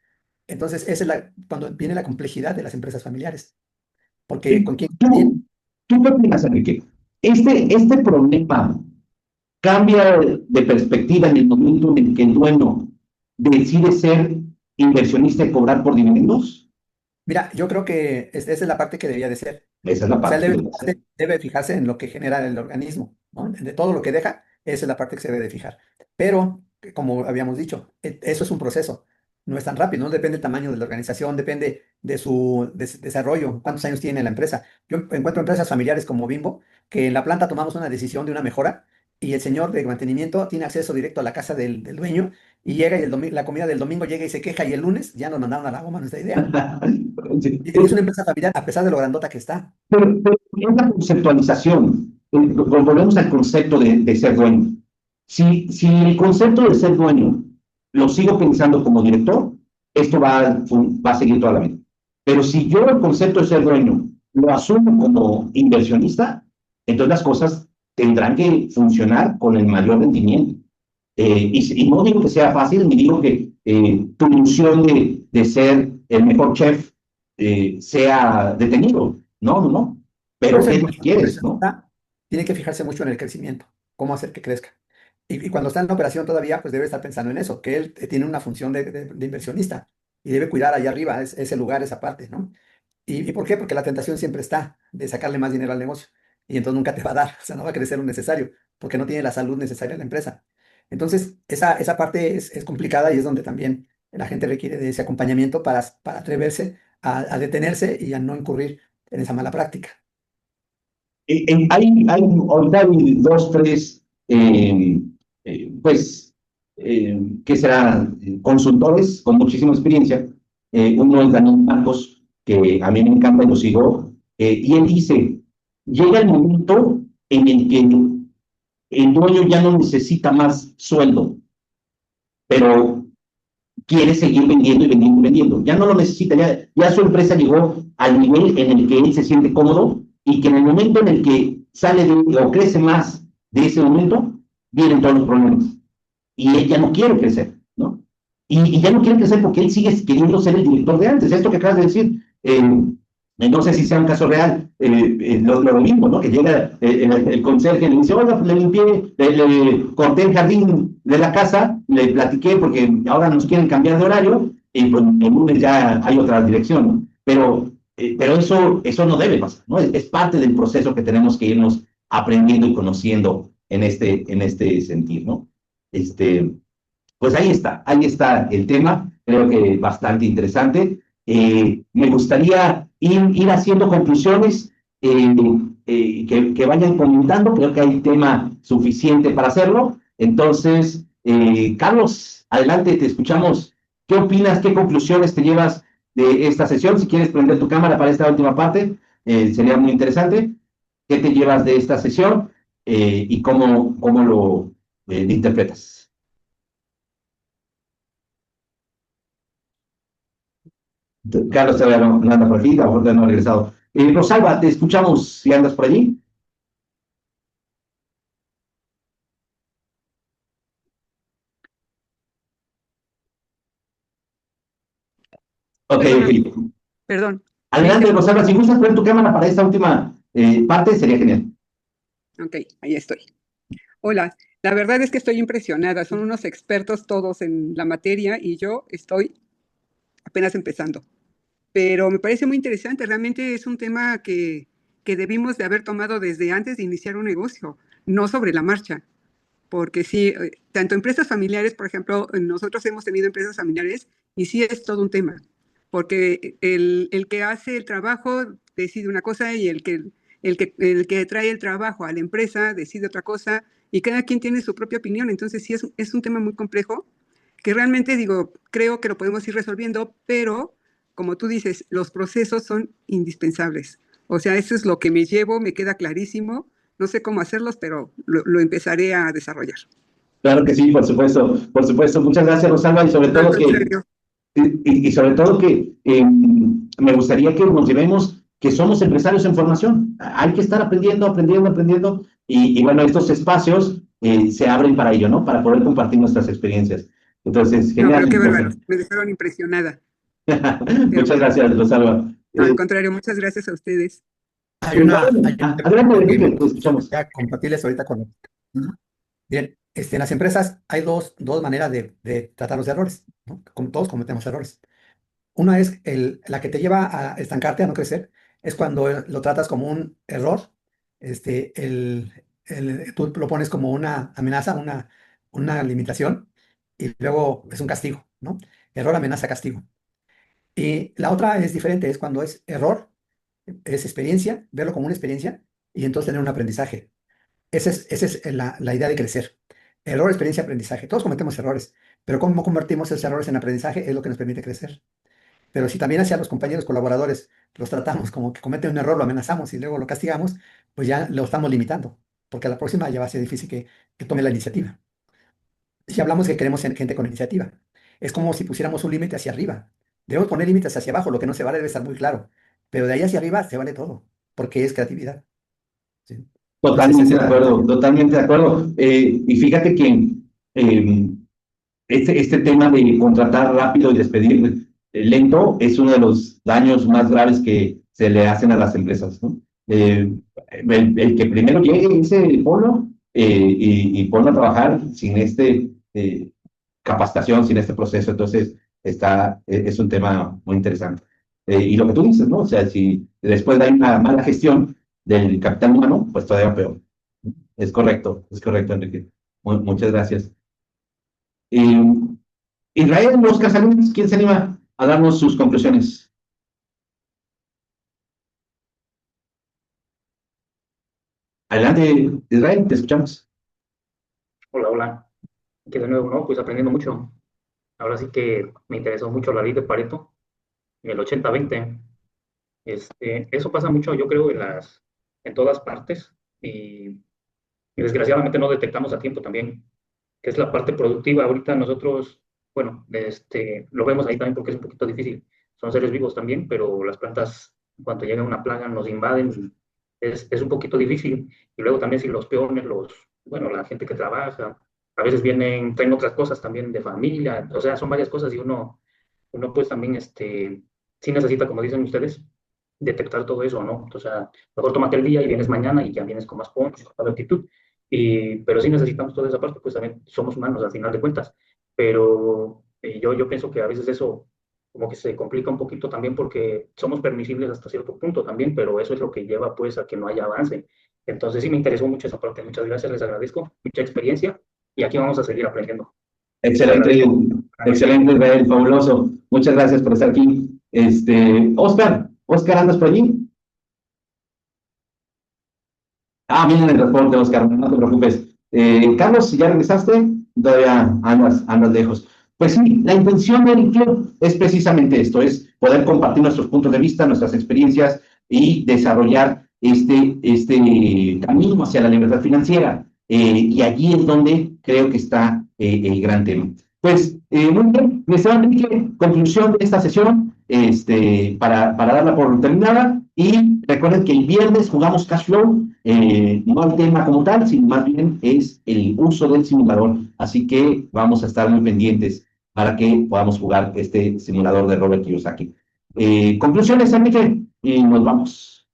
Entonces, esa es cuando viene la complejidad de las empresas familiares. Porque con quién
¿Tú qué opinas, Enrique? Este problema cambia de perspectiva en el momento en el que el dueño decide ser inversionista y cobrar por dividendos.
Mira, yo creo que esa es la parte que debía de ser.
Esa es la
O sea, él
parte.
debe fijarse en lo que genera el organismo, ¿no? De todo lo que deja, esa es la parte que se debe de fijar. Pero, como habíamos dicho, eso es un proceso. No es tan rápido, no depende del tamaño de la organización, depende de su desarrollo, cuántos años tiene la empresa. Yo encuentro empresas familiares como Bimbo, que en la planta tomamos una decisión de una mejora y el señor de mantenimiento tiene acceso directo a la casa del dueño y llega y la comida del domingo llega y se queja y el lunes ya nos mandaron a la goma nuestra idea. Y es una empresa familiar a pesar de lo grandota que está.
Pero es la conceptualización. Volvemos al concepto de ser dueño. Si el concepto de ser dueño lo sigo pensando como director, esto va a seguir toda la vida. Pero si yo el concepto de ser dueño lo asumo como inversionista, entonces las cosas tendrán que funcionar con el mayor rendimiento. Y no digo que sea fácil, ni digo que tu ilusión de ser el mejor chef sea detenido. No. Pero ¿qué es lo que quieres, no?
Tiene que fijarse mucho en el crecimiento, cómo hacer que crezca. Y cuando está en la operación todavía, pues debe estar pensando en eso, que él tiene una función de inversionista y debe cuidar allá arriba ese lugar, esa parte, ¿no? ¿Y por qué? Porque la tentación siempre está de sacarle más dinero al negocio y entonces nunca te va a dar, o sea, no va a crecer lo necesario porque no tiene la salud necesaria en la empresa. Entonces, esa parte es complicada y es donde también la gente requiere de ese acompañamiento para atreverse a detenerse y a no incurrir en esa mala práctica.
Ahorita hay 2, 3, que serán consultores con muchísima experiencia. Uno es Daniel Marcos, que a mí me encanta y lo sigo, y él dice, llega el momento en el que el dueño ya no necesita más sueldo, pero quiere seguir vendiendo y vendiendo y vendiendo. Ya no lo necesita, ya su empresa llegó al nivel en el que él se siente cómodo y que en el momento en el que sale o crece más de ese momento, vienen todos los problemas. Y él ya no quiere crecer, ¿no? Y ya no quiere crecer porque él sigue queriendo ser el director de antes. Esto que acabas de decir, No sé si sea un caso real, lo mismo, ¿no? Que llega el conserje y le dice, oiga, pues le limpié, le corté el jardín de la casa, le platiqué porque ahora nos quieren cambiar de horario y pues el lunes ya hay otra dirección, ¿no? Pero eso no debe pasar, ¿no? Es parte del proceso que tenemos que irnos aprendiendo y conociendo en este sentido, ¿no? Pues ahí está el tema, creo que bastante interesante. Me gustaría ir haciendo conclusiones que vayan comentando, creo que hay tema suficiente para hacerlo. Entonces, Carlos, adelante, te escuchamos. ¿Qué opinas, qué conclusiones te llevas de esta sesión? Si quieres prender tu cámara para esta última parte, sería muy interesante. ¿Qué te llevas de esta sesión y cómo lo interpretas? Carlos todavía no anda por aquí, a lo mejor no ha regresado. Rosalba, te escuchamos si andas por allí. Ok, ok.
Perdón.
Adelante, Rosalba, si gustas poner tu cámara para esta última parte, sería genial.
Ok, ahí estoy. Hola, la verdad es que estoy impresionada. Son unos expertos todos en la materia y yo estoy apenas empezando. Pero me parece muy interesante. Realmente es un tema que debimos de haber tomado desde antes de iniciar un negocio, no sobre la marcha. Porque sí, tanto empresas familiares, por ejemplo, nosotros hemos tenido empresas familiares y sí es todo un tema. Porque el que hace el trabajo decide una cosa y el que trae el trabajo a la empresa decide otra cosa y cada quien tiene su propia opinión. Entonces sí es un tema muy complejo que realmente digo, creo que lo podemos ir resolviendo, pero como tú dices, los procesos son indispensables. O sea, eso es lo que me llevo, me queda clarísimo. No sé cómo hacerlos, pero lo empezaré a desarrollar.
Claro que sí, por supuesto, por supuesto. Muchas gracias, Rosalba, y sobre todo sobre todo que me gustaría que nos llevemos que somos empresarios en formación. Hay que estar aprendiendo, y bueno, estos espacios se abren para ello, ¿no? Para poder compartir nuestras experiencias. Entonces,
No,
genial.
pero qué bárbaro, me dejaron impresionada.
Muchas gracias, Rosalba.
Al contrario, muchas gracias a ustedes.
Hay un tema
adelante,
que
Enrique,
me
te escuchamos.
gustaría compartirles ahorita con... Bien, en las empresas hay dos maneras de tratar los errores, ¿no? Como todos cometemos errores. Una es la que te lleva a estancarte, a no crecer, es cuando lo tratas como un error, tú lo pones como una amenaza, una limitación, y luego es un castigo, ¿no? Error, amenaza, castigo. Y la otra es diferente, es cuando es error, es experiencia, verlo como una experiencia, y entonces tener un aprendizaje. Esa es la idea de crecer. Error, experiencia, aprendizaje. Todos cometemos errores, pero cómo convertimos esos errores en aprendizaje es lo que nos permite crecer. Pero si también hacia los compañeros colaboradores los tratamos como que cometen un error, lo amenazamos y luego lo castigamos, pues ya lo estamos limitando, porque a la próxima ya va a ser difícil que tome la iniciativa. Si hablamos que queremos gente con iniciativa, es como si pusiéramos un límite hacia arriba. Debemos poner límites hacia abajo, lo que no se vale debe estar muy claro, pero de ahí hacia arriba se vale todo, porque es creatividad. ¿Sí?
Totalmente de acuerdo, totalmente de acuerdo. Y fíjate que este tema de contratar rápido y despedir lento es uno de los daños más graves que se le hacen a las empresas, ¿no? El que primero llegue ese polo y ponlo a trabajar sin capacitación, sin este proceso, entonces es un tema muy interesante. Y lo que tú dices, ¿no? O sea, si después hay una mala gestión del capital humano, pues todavía peor. Es correcto, Enrique. Muchas gracias. Israel, Oscar Salinas, ¿quién se anima a darnos sus conclusiones? Adelante, Israel, te escuchamos.
Hola. Que de nuevo, ¿no? Pues aprendiendo mucho. Ahora sí que me interesó mucho la ley de Pareto, el 80-20. Eso pasa mucho, yo creo, en todas partes y desgraciadamente no detectamos a tiempo también, que es la parte productiva. Ahorita nosotros, bueno, lo vemos ahí también porque es un poquito difícil. Son seres vivos también, pero las plantas, cuando llega una plaga, nos invaden. Es un poquito difícil. Y luego también si los peones, bueno, la gente que trabaja, a veces traen otras cosas también de familia, o sea, son varias cosas y uno pues también, sí necesita, como dicen ustedes, detectar todo eso, ¿no? O sea, mejor tómate el día y vienes mañana y ya vienes con más punch, con más actitud. Pero sí necesitamos toda esa parte, pues también somos humanos al final de cuentas. Pero yo pienso que a veces eso como que se complica un poquito también porque somos permisibles hasta cierto punto también, pero eso es lo que lleva pues a que no haya avance. Entonces sí me interesó mucho esa parte. Muchas gracias, les agradezco, mucha experiencia y aquí vamos a seguir aprendiendo.
Excelente, excelente, Israel, fabuloso. Muchas gracias por estar aquí. Oscar, ¿andas por allí? Viene en el transporte, Oscar, no te preocupes. Carlos, ¿ya regresaste? Todavía andas lejos. Pues sí, la intención del club es precisamente esto, es poder compartir nuestros puntos de vista, nuestras experiencias y desarrollar este camino hacia la libertad financiera. Y allí es donde creo que está el gran tema. Pues, muy bien, mi estimado Enrique, conclusión de esta sesión, para darla por terminada. Y recuerden que el viernes jugamos Cash Flow, no el tema como tal, sino más bien es el uso del simulador. Así que vamos a estar muy pendientes para que podamos jugar este simulador de Robert Kiyosaki. Conclusiones, Enrique, y nos vamos.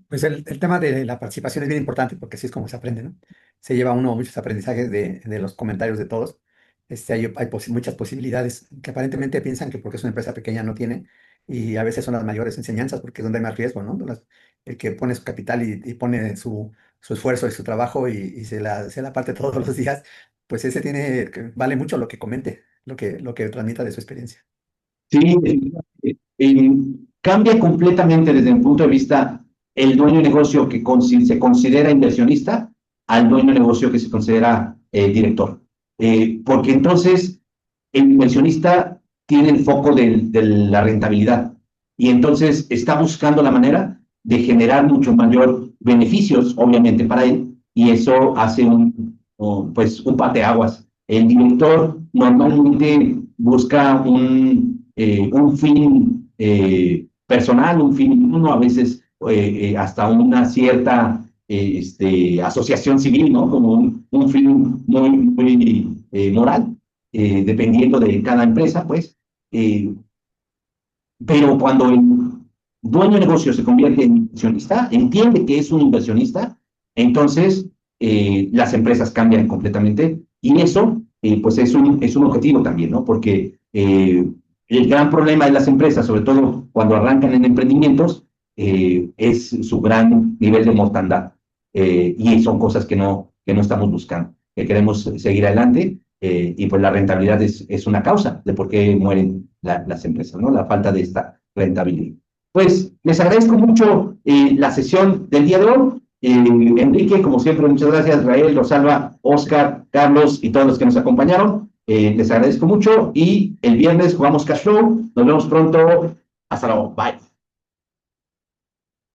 Pues el tema de la participación es bien importante porque así es como se aprende, ¿no? Se lleva uno muchos aprendizajes de los comentarios de todos. Hay muchas posibilidades que aparentemente piensan que porque es una empresa pequeña no tiene, y a veces son las mayores enseñanzas porque es donde hay más riesgo, ¿no? El que pone su capital y pone su esfuerzo y su trabajo y se la parte todos los días, pues ese vale mucho lo que comente, lo que transmita de su experiencia.
Sí, cambia completamente desde el punto de vista el dueño de negocio que se considera inversionista al dueño de negocio que se considera director. Porque entonces el inversionista tiene el foco de la rentabilidad y entonces está buscando la manera de generar mucho mayor beneficios, obviamente, para él, y eso hace un parteaguas. El director normalmente busca un fin personal, un fin uno, a veces hasta una cierta asociación civil, ¿no? Como un fin muy moral, dependiendo de cada empresa, pues. Pero cuando el dueño de negocio se convierte en inversionista, entiende que es un inversionista, entonces las empresas cambian completamente y eso pues es un objetivo también, ¿no? Porque el gran problema de las empresas, sobre todo cuando arrancan en emprendimientos, es su gran nivel de mortandad. Y son cosas que no estamos buscando, que queremos seguir adelante, y pues la rentabilidad es una causa de por qué mueren las empresas, ¿no? La falta de esta rentabilidad. Pues les agradezco mucho la sesión del día de hoy. Enrique, como siempre, muchas gracias. Rael, Rosalba, Oscar, Carlos y todos los que nos acompañaron. Les agradezco mucho y el viernes jugamos Cash Flow. Nos vemos pronto. Hasta luego. Bye.